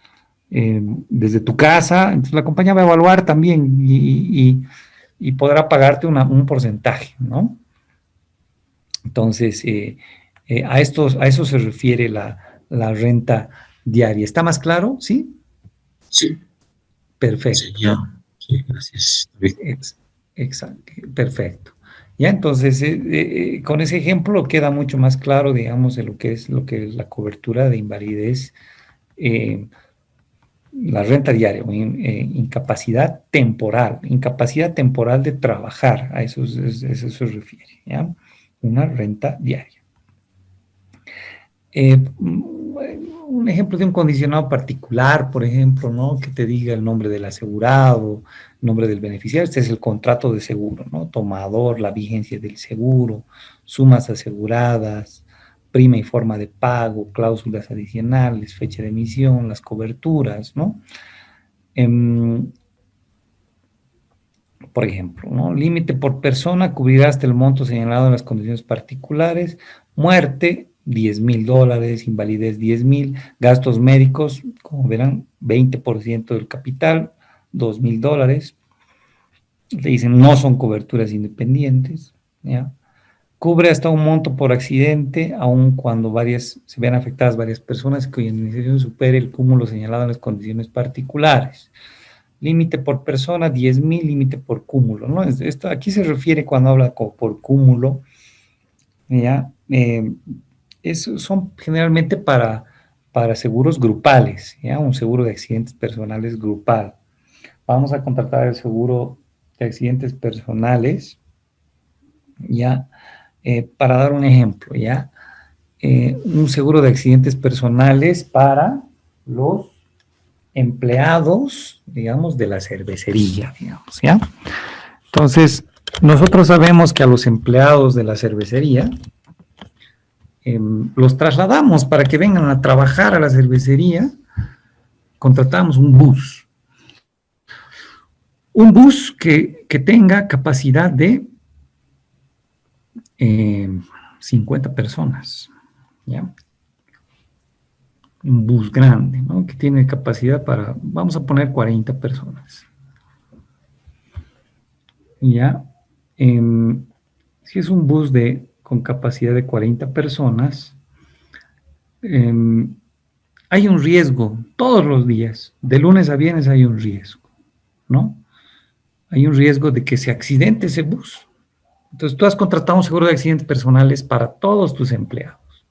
desde tu casa, entonces la compañía va a evaluar también y podrá pagarte un porcentaje, ¿no? Entonces, a eso se refiere la renta diaria. ¿Está más claro? ¿Sí?
Sí,
Perfecto.
sería. Sí, gracias, David.
Exacto, perfecto. Ya, entonces, con ese ejemplo queda mucho más claro, digamos, de lo que es la cobertura de invalidez, eh, la renta diaria, o incapacidad temporal de trabajar, a eso se refiere, ¿ya? Una renta diaria. Un ejemplo de un condicionado particular, por ejemplo, ¿no? Que te diga el nombre del asegurado, el nombre del beneficiario. Este es el contrato de seguro, ¿no? Tomador, la vigencia del seguro, sumas aseguradas, prima y forma de pago, cláusulas adicionales, fecha de emisión, las coberturas, ¿no? Por ejemplo, ¿no? Límite por persona cubrirá hasta el monto señalado en las condiciones particulares, muerte, $10,000, invalidez 10,000, gastos médicos, como verán, 20% del capital, $2,000. Le dicen no son coberturas independientes, ¿ya? Cubre hasta un monto por accidente, aun cuando se vean afectadas varias personas cuya indemnización supere el cúmulo señalado en las condiciones particulares. Límite por persona, 10,000, límite por cúmulo, ¿no? Esto aquí se refiere cuando habla por cúmulo, ¿ya? Son generalmente para seguros grupales, ¿ya? Un seguro de accidentes personales grupal. Vamos a contratar el seguro de accidentes personales, ¿ya? Para dar un ejemplo, ¿ya? Un seguro de accidentes personales para los empleados, digamos, de la cervecería, digamos, ¿ya? Entonces, nosotros sabemos que a los empleados de la cervecería los trasladamos para que vengan a trabajar a la cervecería, contratamos un bus. Un bus que tenga capacidad de 50 personas, ¿ya? Un bus grande, ¿no? Que tiene capacidad para, vamos a poner 40 personas. ¿Ya? Si es un bus con capacidad de 40 personas, hay un riesgo todos los días, de lunes a viernes hay un riesgo, ¿no? Hay un riesgo de que se accidente ese bus. Entonces tú has contratado un seguro de accidentes personales para todos tus empleados.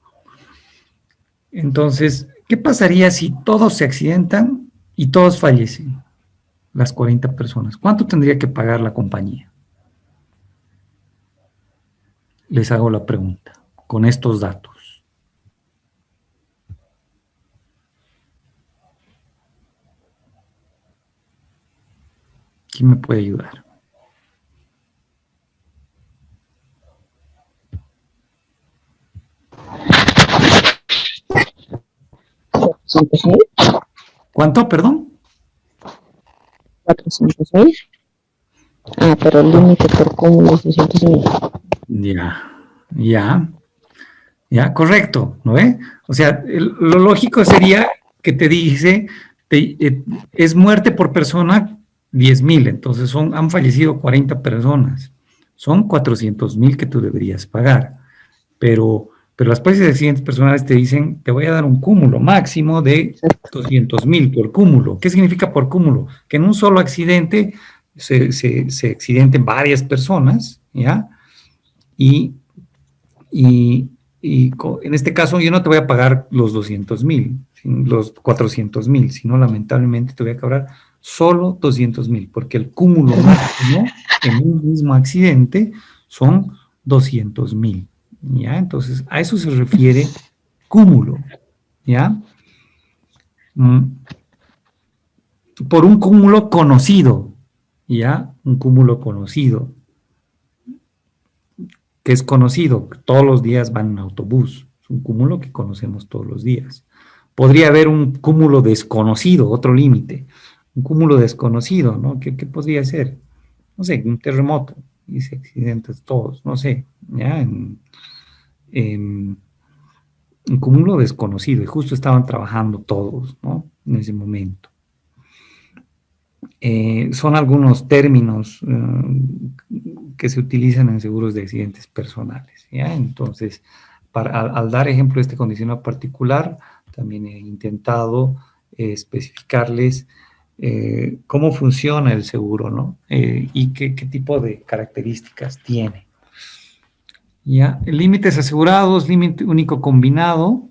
Entonces, ¿qué pasaría si todos se accidentan y todos fallecen? Las 40 personas. ¿Cuánto tendría que pagar la compañía? les hago la pregunta con estos datos. ¿Quién me puede ayudar? ¿Cuánto, perdón?
400.000. Ah, pero el límite por cúmulo es 200.000.
Ya, correcto, ¿no ve? O sea, lo lógico sería que te dice, es muerte por persona 10.000, entonces han fallecido 40 personas, son 400.000 que tú deberías pagar, pero las pólizas de accidentes personales te dicen, te voy a dar un cúmulo máximo de 200.000 por cúmulo. ¿Qué significa por cúmulo? Que en un solo accidente se accidenten varias personas, ¿ya? Y en este caso yo no te voy a pagar los 200.000, los 400.000, sino lamentablemente te voy a cobrar solo 200.000, porque el cúmulo máximo en un mismo accidente son 200.000, ¿ya? Entonces, a eso se refiere cúmulo, ¿ya? Por un cúmulo conocido, ¿ya? Un cúmulo conocido, que es conocido, todos los días van en autobús, es un cúmulo que conocemos todos los días. Podría haber un cúmulo desconocido, otro límite, un cúmulo desconocido, ¿no? ¿Qué podría ser? No sé, un terremoto, dice accidentes todos, no sé, ¿ya? Un cúmulo desconocido, y justo estaban trabajando todos, ¿no? En ese momento. Son algunos términos que se utilizan en seguros de accidentes personales, ¿ya? Entonces, al dar ejemplo de este condicional particular, también he intentado especificarles cómo funciona el seguro, ¿no? Y qué tipo de características tiene. ¿Ya? Límites asegurados, límite único combinado,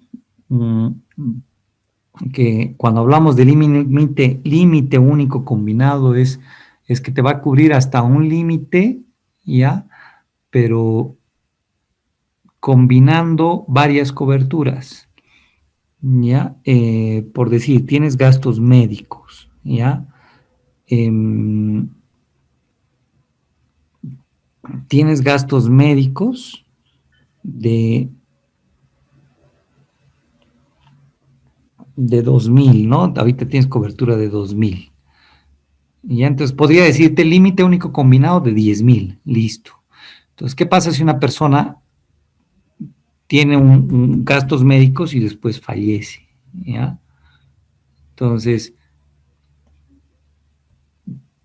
que cuando hablamos de límite único combinado es que te va a cubrir hasta un límite, ¿ya? Pero combinando varias coberturas, ¿ya? Por decir, tienes gastos médicos, ¿ya? Tienes gastos médicos de 2.000, ¿no? Ahorita tienes cobertura de 2.000. Y entonces podría decirte límite único combinado de 10.000, listo. Entonces, ¿qué pasa si una persona tiene gastos médicos y después fallece? ¿Ya? Entonces,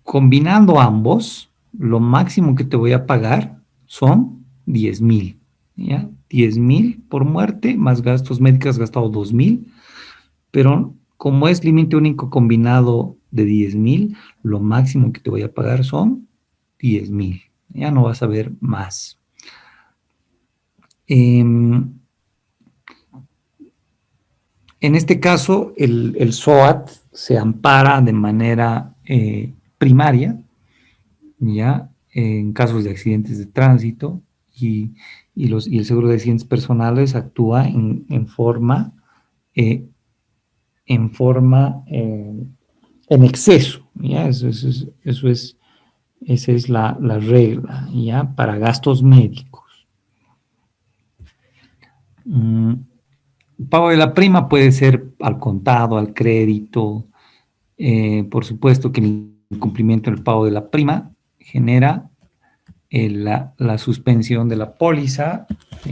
combinando ambos, lo máximo que te voy a pagar son 10.000. ¿Ya? 10.000 por muerte, más gastos médicos, has gastado 2.000, pero como es límite único combinado de 10.000, lo máximo que te voy a pagar son 10.000. Ya no vas a ver más. En este caso, el SOAT se ampara de manera primaria, ya, en casos de accidentes de tránsito, y el seguro de accidentes personales actúa en forma en exceso, ¿ya? Esa es la regla, ¿ya? Para gastos médicos. El pago de la prima puede ser al contado, al crédito. Por supuesto que el incumplimiento del pago de la prima genera la suspensión de la póliza,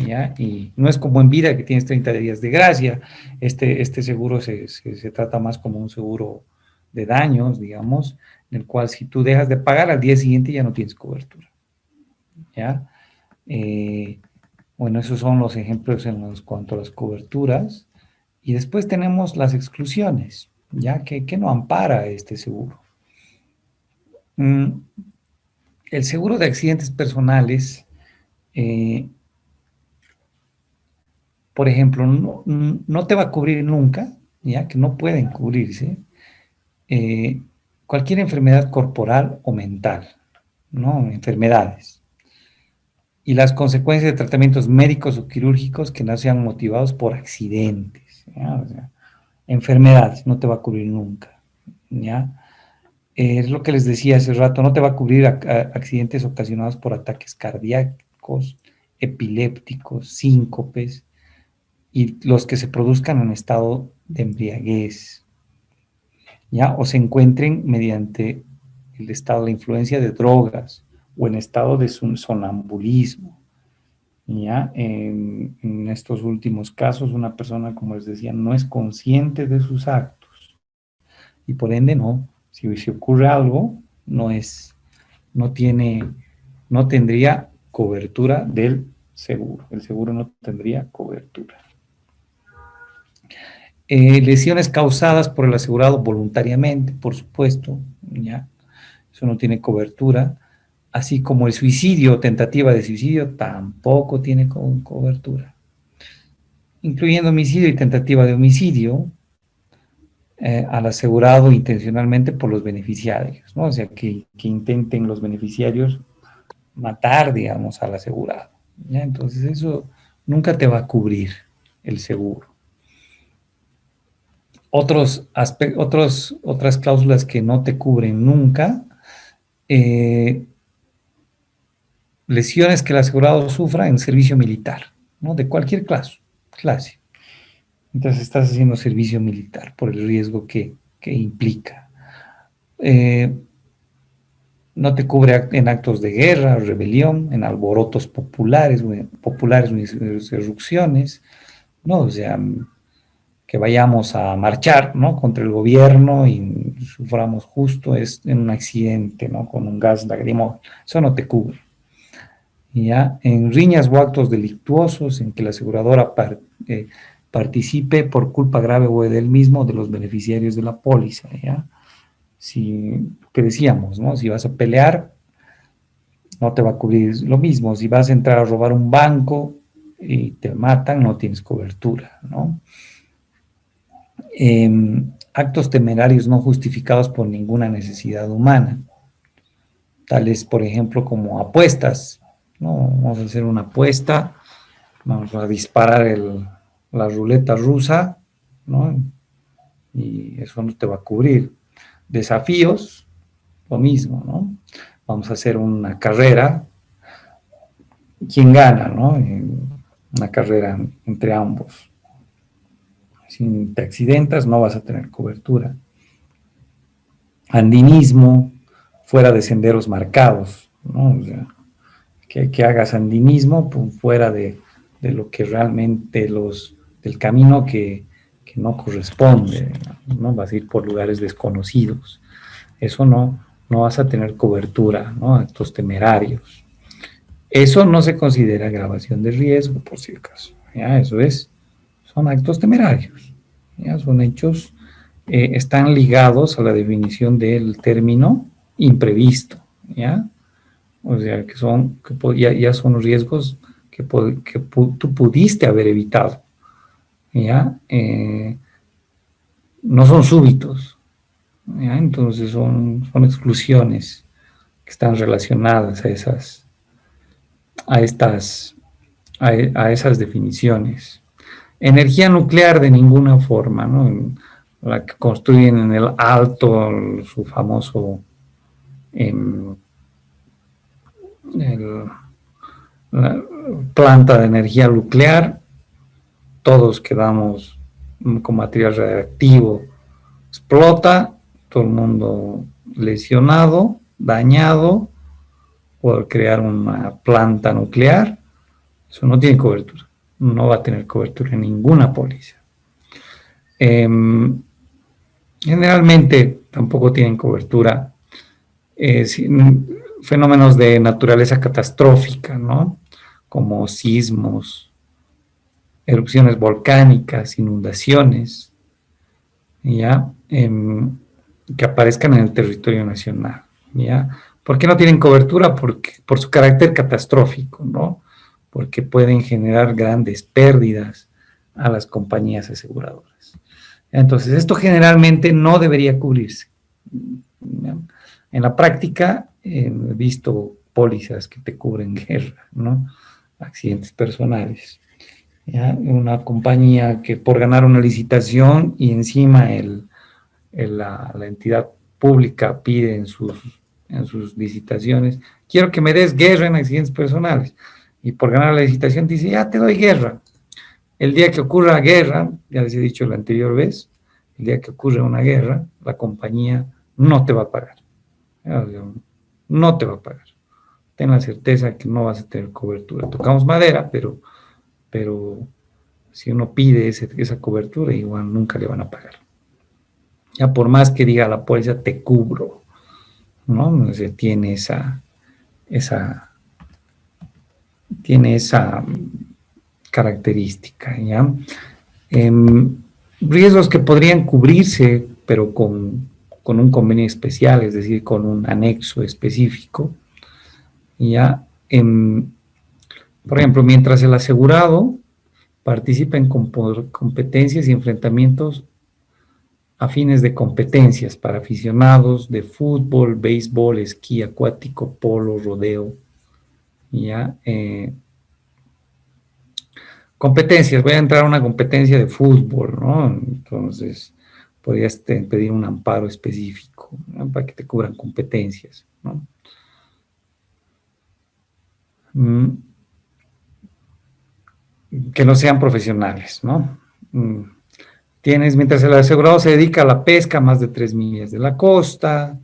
¿ya? Y no es como en vida que tienes 30 días de gracia. Este seguro se trata más como un seguro de daños, digamos, en el cual si tú dejas de pagar al día siguiente ya no tienes cobertura, ¿ya? Bueno, esos son los ejemplos en cuanto a las coberturas. Y después tenemos las exclusiones, ¿ya? Que no ampara este seguro. El seguro de accidentes personales, por ejemplo, no te va a cubrir nunca, ya que no pueden cubrirse, cualquier enfermedad corporal o mental, ¿no? Enfermedades. y las consecuencias de tratamientos médicos o quirúrgicos que no sean motivados por accidentes, ¿ya? O sea, enfermedades, no te va a cubrir nunca, ¿ya? Es lo que les decía hace rato, no te va a cubrir accidentes ocasionados por ataques cardíacos, epilépticos, síncopes, y los que se produzcan en estado de embriaguez, ¿ya? O se encuentren mediante el estado de influencia de drogas o en estado de sonambulismo, ¿ya? En estos últimos casos, una persona, como les decía, no es consciente de sus actos y por ende no, si ocurre algo, no tendría cobertura del seguro, el seguro no tendría cobertura. Lesiones causadas por el asegurado voluntariamente, por supuesto, ¿ya? Eso no tiene cobertura, así como el suicidio, tentativa de suicidio, tampoco tiene cobertura. Incluyendo homicidio y tentativa de homicidio al asegurado intencionalmente por los beneficiarios, ¿no? O sea, que intenten los beneficiarios matar, digamos, al asegurado, ¿ya? Entonces eso nunca te va a cubrir el seguro. Otras cláusulas que no te cubren nunca, lesiones que el asegurado sufra en servicio militar, ¿no? De cualquier clase. Entonces estás haciendo servicio militar por el riesgo que implica. No te cubre en actos de guerra, rebelión, en alborotos populares o insurrecciones, ¿no? O sea, que vayamos a marchar, ¿no? Contra el gobierno y suframos justo es en un accidente, ¿no? Con un gas lacrimógeno. Eso no te cubre. ¿Ya? En riñas o actos delictuosos en que la aseguradora participe por culpa grave o del mismo de los beneficiarios de la póliza, ¿ya? Que decíamos, ¿no? Si vas a pelear, no te va a cubrir lo mismo. Si vas a entrar a robar un banco y te matan, no tienes cobertura, ¿no? Actos temerarios no justificados por ninguna necesidad humana, tales, por ejemplo, como apuestas, ¿no? Vamos a hacer una apuesta, vamos a disparar la ruleta rusa, ¿no? Y eso no te va a cubrir. Desafíos, lo mismo, ¿no? Vamos a hacer una carrera, ¿quién gana, no? Una carrera entre ambos. Si te accidentas, no vas a tener cobertura. Andinismo, fuera de senderos marcados, ¿no? O sea, que hagas andinismo pues, fuera de lo que realmente del camino que no corresponde, ¿no? Vas a ir por lugares desconocidos. Eso no vas a tener cobertura, ¿no? Actos temerarios. Eso no se considera agravación de riesgo, por si acaso. ¿Ya? Son actos temerarios. ¿Ya? Son hechos, están ligados a la definición del término imprevisto. ¿Ya? O sea, ya son riesgos que tú pudiste haber evitado. ¿Ya? No son súbitos. ¿Ya? Entonces son exclusiones que están relacionadas a esas definiciones. Energía nuclear de ninguna forma, ¿no? La que construyen en el Alto, su famoso la planta de energía nuclear, todos quedamos con material radiactivo, explota, todo el mundo lesionado, dañado por crear una planta nuclear. Eso no tiene cobertura, no va a tener cobertura en ninguna póliza. Generalmente tampoco tienen cobertura fenómenos de naturaleza catastrófica, ¿no? Como sismos, erupciones volcánicas, inundaciones, ¿ya? Que aparezcan en el territorio nacional, ¿ya? ¿Por qué no tienen cobertura? Por su carácter catastrófico, ¿no? Porque pueden generar grandes pérdidas a las compañías aseguradoras. Entonces, esto generalmente no debería cubrirse, ¿ya? En la práctica, he visto pólizas que te cubren guerra, ¿no? accidentes personales. ¿Ya? Una compañía que por ganar una licitación y encima la entidad pública pide en sus licitaciones, quiero que me des guerra en accidentes personales. Y por ganar la licitación dice, ya te doy guerra. El día que ocurra guerra, ya les he dicho la anterior vez, el día que ocurre una guerra, la compañía no te va a pagar. No te va a pagar. Ten la certeza que no vas a tener cobertura. Tocamos madera, pero si uno pide esa cobertura, igual nunca le van a pagar. Ya por más que diga la póliza, te cubro, ¿no? O sea, tiene esa característica, ¿ya? Riesgos que podrían cubrirse, pero con un convenio especial, es decir, con un anexo específico, ¿ya? Por ejemplo, mientras el asegurado participa en competencias y enfrentamientos a fines de competencias para aficionados de fútbol, béisbol, esquí acuático, polo, rodeo, ¿ya? Competencias, voy a entrar a una competencia de fútbol, ¿no? Entonces, podrías pedir un amparo específico, ¿no? Para que te cubran competencias, ¿no? Que no sean profesionales, ¿no? Mientras el asegurado se dedica a la pesca más de 3 millas de la costa,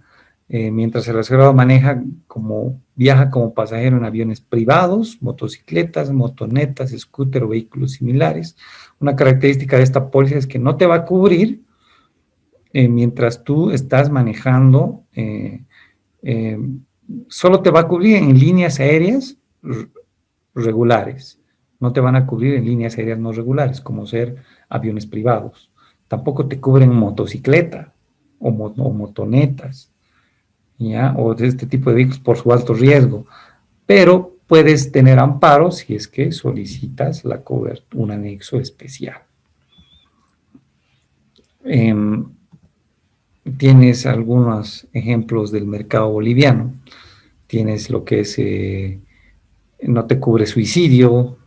mientras el asegurado viaja como pasajero en aviones privados, motocicletas, motonetas, scooter o vehículos similares. Una característica de esta póliza es que no te va a cubrir mientras tú estás manejando, solo te va a cubrir en líneas aéreas regulares. No te van a cubrir en líneas aéreas no regulares, como ser aviones privados. Tampoco te cubren motocicleta o motonetas, ¿ya? O de este tipo de vehículos por su alto riesgo. Pero puedes tener amparo si es que solicitas un anexo especial. Tienes algunos ejemplos del mercado boliviano. Tienes lo que es, no te cubre suicidio,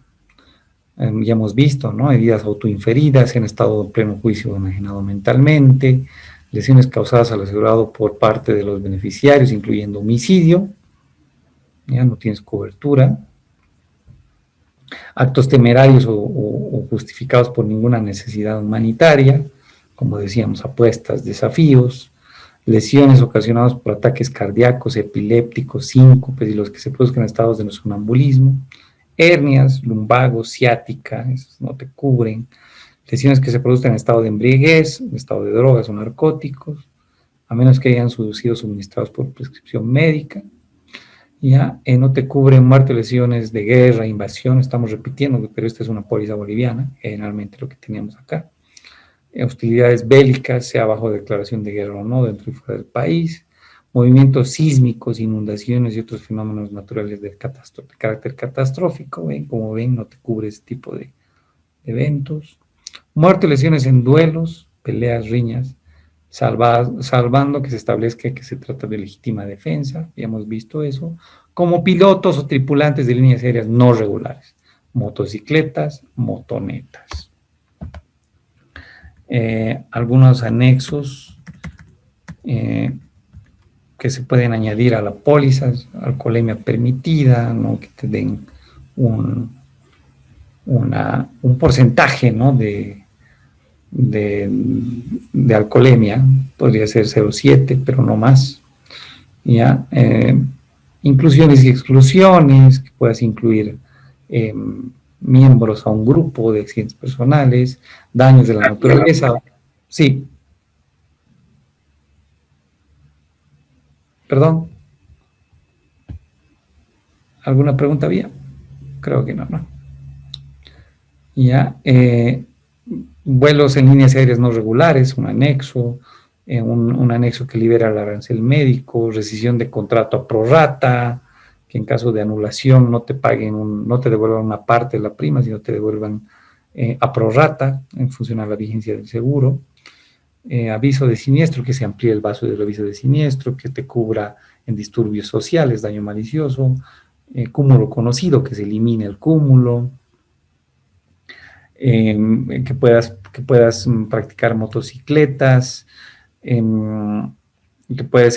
ya hemos visto, ¿no? Heridas autoinferidas en estado de pleno juicio o enajenado mentalmente, lesiones causadas al asegurado por parte de los beneficiarios, incluyendo homicidio, ya no tienes cobertura, actos temerarios o justificados por ninguna necesidad humanitaria, como decíamos, apuestas, desafíos, lesiones ocasionadas por ataques cardíacos, epilépticos, síncopes y los que se produzcan en estados de sonambulismo, hernias, lumbago, ciática, esos no te cubren, lesiones que se producen en estado de embriaguez, en estado de drogas o narcóticos, a menos que hayan sido suministrados por prescripción médica, ya no te cubren muerte, lesiones de guerra, invasión, estamos repitiendo, pero esta es una póliza boliviana, generalmente lo que teníamos acá, hostilidades bélicas, sea bajo declaración de guerra o no, dentro y fuera del país, movimientos sísmicos, inundaciones y otros fenómenos naturales de carácter catastrófico, como ven, no te cubre ese tipo de eventos. Muerte, lesiones en duelos, peleas, riñas, salvando que se establezca que se trata de legítima defensa, ya hemos visto eso, como pilotos o tripulantes de líneas aéreas no regulares, motocicletas, motonetas. Algunos anexos que se pueden añadir a la póliza, alcoholemia permitida, ¿no? Que te den un porcentaje, ¿no? de alcoholemia, podría ser 0,7, pero no más. ¿Ya? Inclusiones y exclusiones, que puedas incluir miembros a un grupo de accidentes personales, daños de la naturaleza. Sí. Perdón. ¿Alguna pregunta había? Creo que no, ¿no? Ya. Vuelos en líneas aéreas no regulares, un anexo, un anexo que libera el arancel médico, rescisión de contrato a prorrata, que en caso de anulación no te paguen, no te devuelvan una parte de la prima, sino te devuelvan a prorrata en función a la vigencia del seguro. Aviso de siniestro, que se amplíe el vaso del aviso de siniestro, que te cubra en disturbios sociales, daño malicioso, cúmulo conocido, que se elimine el cúmulo, que puedas practicar motocicletas, se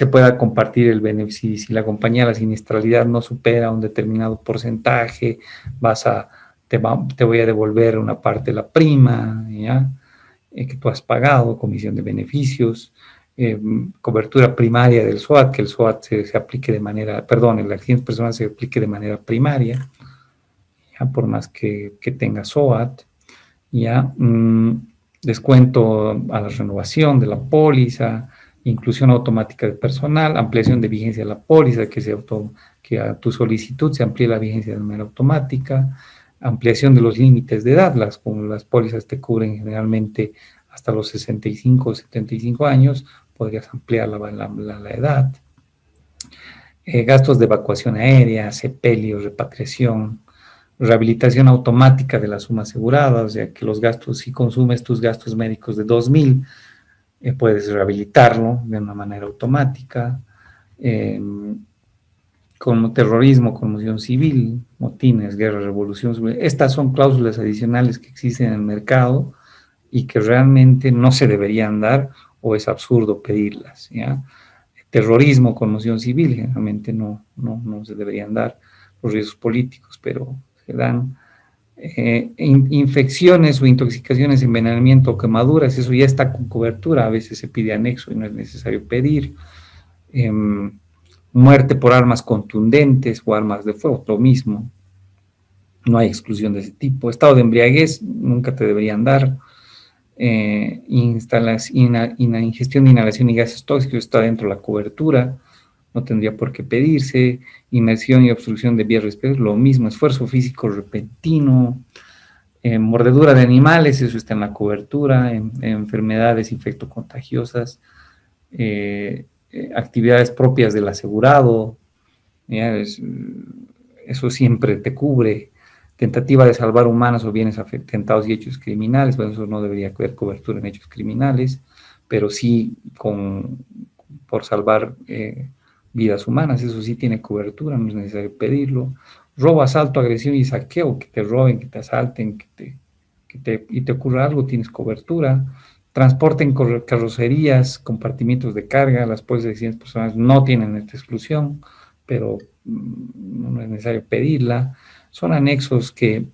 pueda compartir el beneficio. Si la compañía, la siniestralidad no supera un determinado porcentaje, te voy a devolver una parte de la prima, ¿ya? Que tú has pagado, comisión de beneficios, cobertura primaria del SOAT, que el SOAT se aplique de manera, perdón, el accidente personal se aplique de manera primaria, ya por más que tenga SOAT, ya, descuento a la renovación de la póliza, inclusión automática de personal, ampliación de vigencia de la póliza, que a tu solicitud se amplíe la vigencia de manera automática, ampliación de los límites de edad, como las pólizas te cubren generalmente hasta los 65 o 75 años, podrías ampliar la edad. Gastos de evacuación aérea, sepelio, repatriación, rehabilitación automática de la suma asegurada, o sea que los gastos, si consumes tus gastos médicos de 2.000, puedes rehabilitarlo de una manera automática. Como terrorismo, conmoción civil, motines, guerra, revolución. Estas son cláusulas adicionales que existen en el mercado y que realmente no se deberían dar o es absurdo pedirlas, ¿ya? Terrorismo, conmoción civil, generalmente no se deberían dar los riesgos políticos, pero se dan. Infecciones o intoxicaciones, envenenamiento o quemaduras, eso ya está con cobertura, a veces se pide anexo y no es necesario pedir. Muerte por armas contundentes o armas de fuego, lo mismo, no hay exclusión de ese tipo. Estado de embriaguez, nunca te deberían dar. Ingestión de inhalación y gases tóxicos está dentro de la cobertura, no tendría por qué pedirse. Inmersión y obstrucción de vías respiratorias, lo mismo. Esfuerzo físico repentino, mordedura de animales, eso está en la cobertura. Enfermedades infectocontagiosas, actividades propias del asegurado, eso siempre te cubre. Tentativa de salvar humanos o bienes atentados y hechos criminales, bueno, eso no debería haber cobertura en hechos criminales, pero sí por salvar vidas humanas, eso sí tiene cobertura, no es necesario pedirlo. Robo, asalto, agresión y saqueo, que te roben, que te asalten, y te ocurra algo, tienes cobertura. Transporte en carrocerías, compartimientos de carga, las pólizas de accidentes personales no tienen esta exclusión, pero no es necesario pedirla. Son anexos que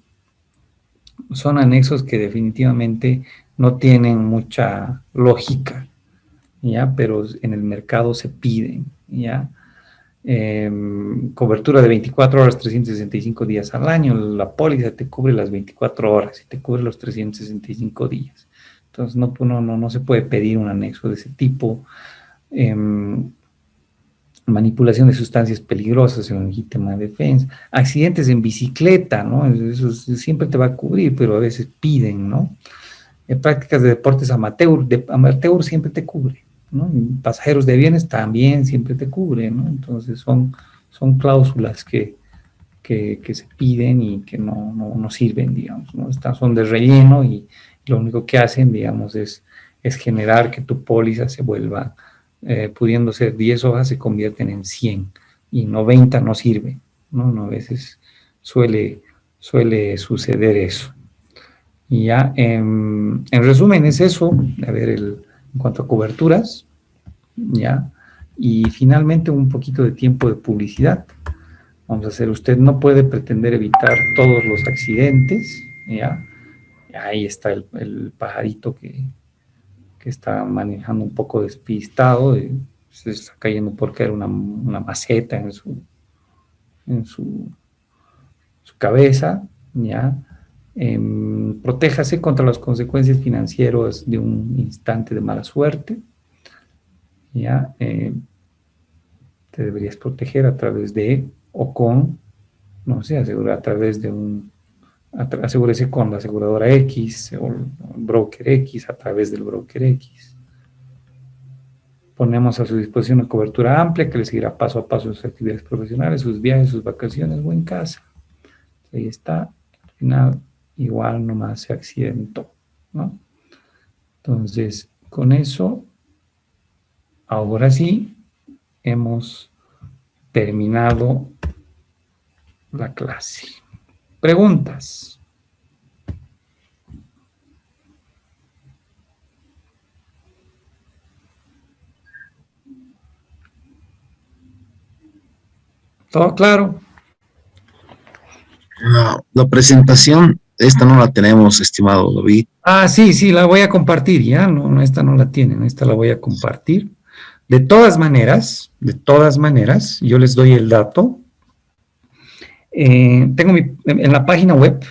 definitivamente no tienen mucha lógica, ¿ya? Pero en el mercado se piden, ¿ya? Cobertura de 24 horas, 365 días al año. La póliza te cubre las 24 horas y te cubre los 365 días. Entonces no se puede pedir un anexo de ese tipo. Manipulación de sustancias peligrosas en legítima defensa, accidentes en bicicleta, ¿no? Eso siempre te va a cubrir, pero a veces piden, ¿no? Prácticas de deportes amateur siempre te cubre, ¿no? Pasajeros de aviones también siempre te cubre, ¿no? Entonces son cláusulas que se piden y que no sirven, digamos, ¿no? Estas son de relleno y lo único que hacen, digamos, es generar que tu póliza se vuelva, pudiendo ser 10 hojas, se convierten en 100 y 90 no sirven, ¿no? A veces suele suceder eso. Y ya, en resumen, es eso, a ver, en cuanto a coberturas, ya, y finalmente un poquito de tiempo de publicidad. Vamos a hacer, usted no puede pretender evitar todos los accidentes, ya, ahí está el pajarito que está manejando un poco despistado, se está cayendo porque era una maceta en su cabeza, ya. Protéjase contra las consecuencias financieras de un instante de mala suerte, ya. Te deberías proteger a través de o con, no sé, asegurar a través de asegúrese con la aseguradora X o el broker X, a través del broker X. Ponemos a su disposición una cobertura amplia que le seguirá paso a paso sus actividades profesionales, sus viajes, sus vacaciones o en casa. Ahí está, al final igual nomás se accidentó, ¿no? Entonces, con eso, ahora sí, hemos terminado la clase. Preguntas. ¿Todo claro?
La presentación, esta no la tenemos, estimado David.
Ah, sí, la voy a compartir, ya, no, esta no la tienen, esta la voy a compartir. De todas maneras, yo les doy el dato. Tengo en la página web,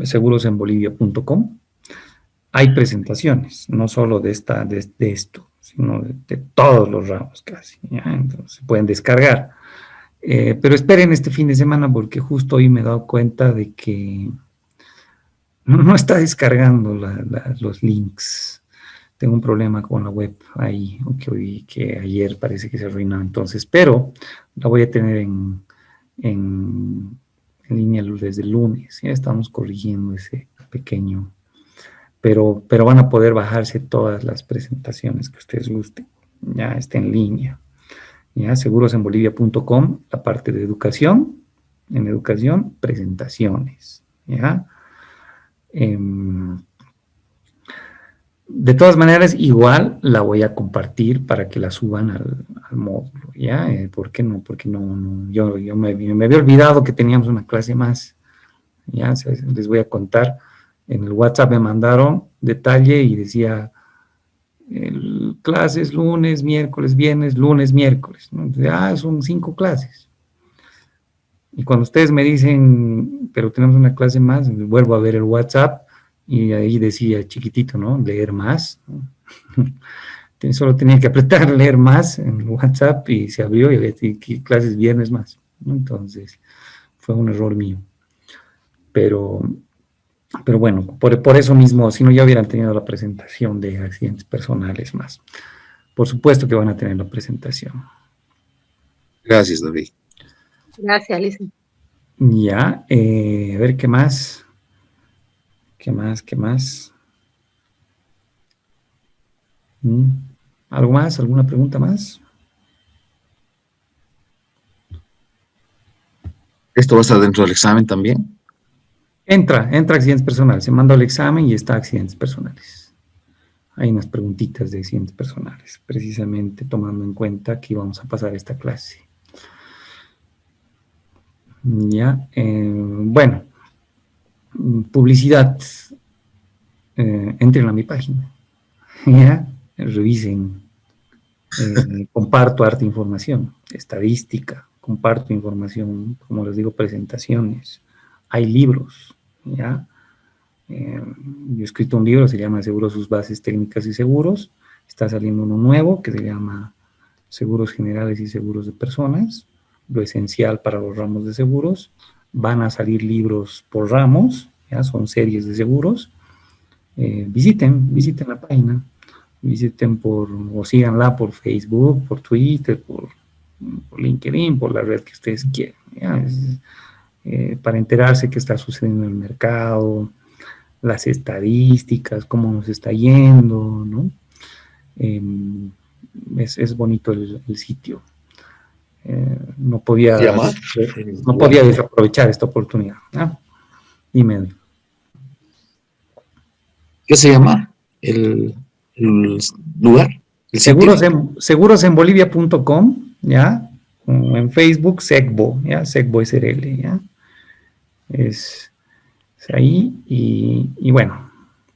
segurosenbolivia.com, hay presentaciones, no solo de esto, sino de todos los ramos casi, ¿ya? Entonces se pueden descargar. Pero esperen este fin de semana porque justo hoy me he dado cuenta de que no está descargando los links. Tengo un problema con la web ahí, que ayer parece que se arruinó entonces, pero la voy a tener en línea desde el lunes. Ya estamos corrigiendo ese pequeño, pero van a poder bajarse todas las presentaciones que ustedes gusten. Ya está en línea. Ya, segurosenbolivia.com, la parte de educación. En educación, presentaciones. Ya. De todas maneras, igual la voy a compartir para que la suban al módulo, ¿ya? ¿Por qué no? Porque yo me había olvidado que teníamos una clase más, ¿ya? Les voy a contar. En el WhatsApp me mandaron detalle y decía clases lunes, miércoles, viernes, lunes, miércoles, ¿no? Entonces, son 5 clases. Y cuando ustedes me dicen, pero tenemos una clase más, vuelvo a ver el WhatsApp y ahí decía chiquitito, ¿no? Leer más. Solo tenía que apretar leer más en WhatsApp y se abrió y había clases viernes más, ¿no? Entonces, fue un error mío. Pero bueno, por eso mismo, si no ya hubieran tenido la presentación de accidentes personales más. Por supuesto que van a tener la presentación.
Gracias, David.
Gracias, Lisa.
Ya, a ver qué más. ¿Qué más? ¿Algo más? ¿Alguna pregunta más?
¿Esto va a estar dentro del examen también?
Entra accidentes personales. Se manda el examen y está accidentes personales. Hay unas preguntitas de accidentes personales, precisamente tomando en cuenta que íbamos a pasar esta clase. Ya, bueno, publicidad. Entren a mi página. Ya, revisen. Comparto harta información, estadística, comparto información, como les digo, presentaciones. Hay libros, ¿ya? Yo he escrito un libro, se llama Seguros, sus bases técnicas y seguros. Está saliendo uno nuevo que se llama Seguros generales y seguros de personas, lo esencial para los ramos de seguros. Van a salir libros por ramos, ¿ya? Son series de seguros. Visiten la página, visiten o síganla por Facebook, por Twitter, por LinkedIn, por la red que ustedes quieran, ¿ya? Para enterarse qué está sucediendo en el mercado, las estadísticas, cómo nos está yendo, ¿no? Es bonito el sitio. No podía desaprovechar esta oportunidad, ¿no? Dime.
¿Qué se llama el lugar? ¿El
Segurosenbolivia.com, ¿ya? En Facebook, SECBO, ¿ya? SECBO SRL, ¿ya? Es ahí y bueno,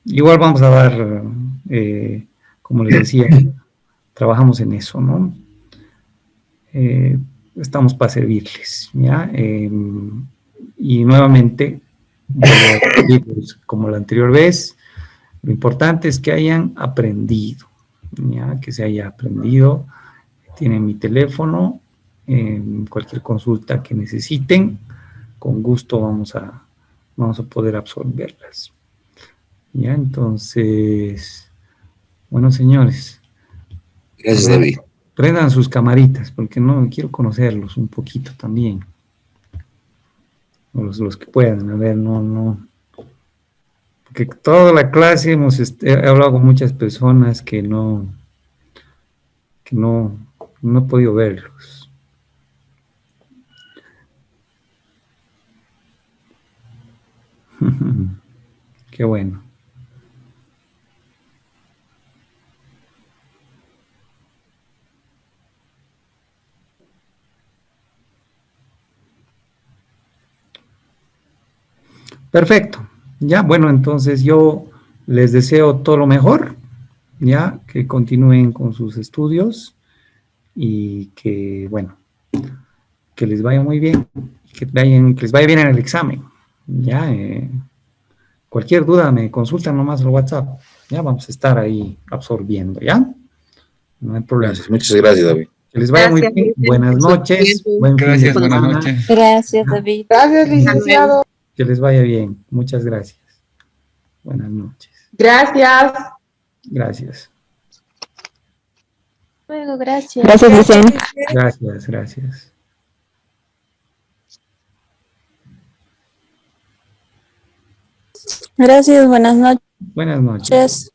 igual vamos a dar, como les decía, trabajamos en eso, ¿no? Estamos para servirles, ¿ya? Y nuevamente, como la anterior vez, lo importante es que hayan aprendido, ¿ya? Que se haya aprendido. Tienen mi teléfono, cualquier consulta que necesiten, con gusto vamos a poder absorberlas. Ya, entonces, bueno, señores.
Gracias, David.
Prendan sus camaritas, porque no quiero conocerlos un poquito también. Los que puedan, a ver, no. Porque toda la clase he hablado con muchas personas que no he podido verlos. Qué bueno. Perfecto. Ya, bueno, entonces yo les deseo todo lo mejor, ya, que continúen con sus estudios y que, bueno, que les vaya muy bien, que les vaya bien en el examen. Ya, cualquier duda me consultan nomás el WhatsApp. Ya vamos a estar ahí absorbiendo, ¿ya? No hay problema.
Gracias, muchas gracias, David.
Que les vaya muy
Gracias,
bien.
Vicente,
Buenas
por su
noches.
tiempo.
Buen fin de
Gracias, buenas
semana.
noches.
Gracias, David.
Gracias,
Hasta
licenciado.
Que les vaya bien. Muchas gracias. Buenas noches.
Gracias.
Gracias.
Luego, gracias.
Gracias, Vicente.
Gracias, gracias.
Gracias, buenas
Buenas noches.
noches.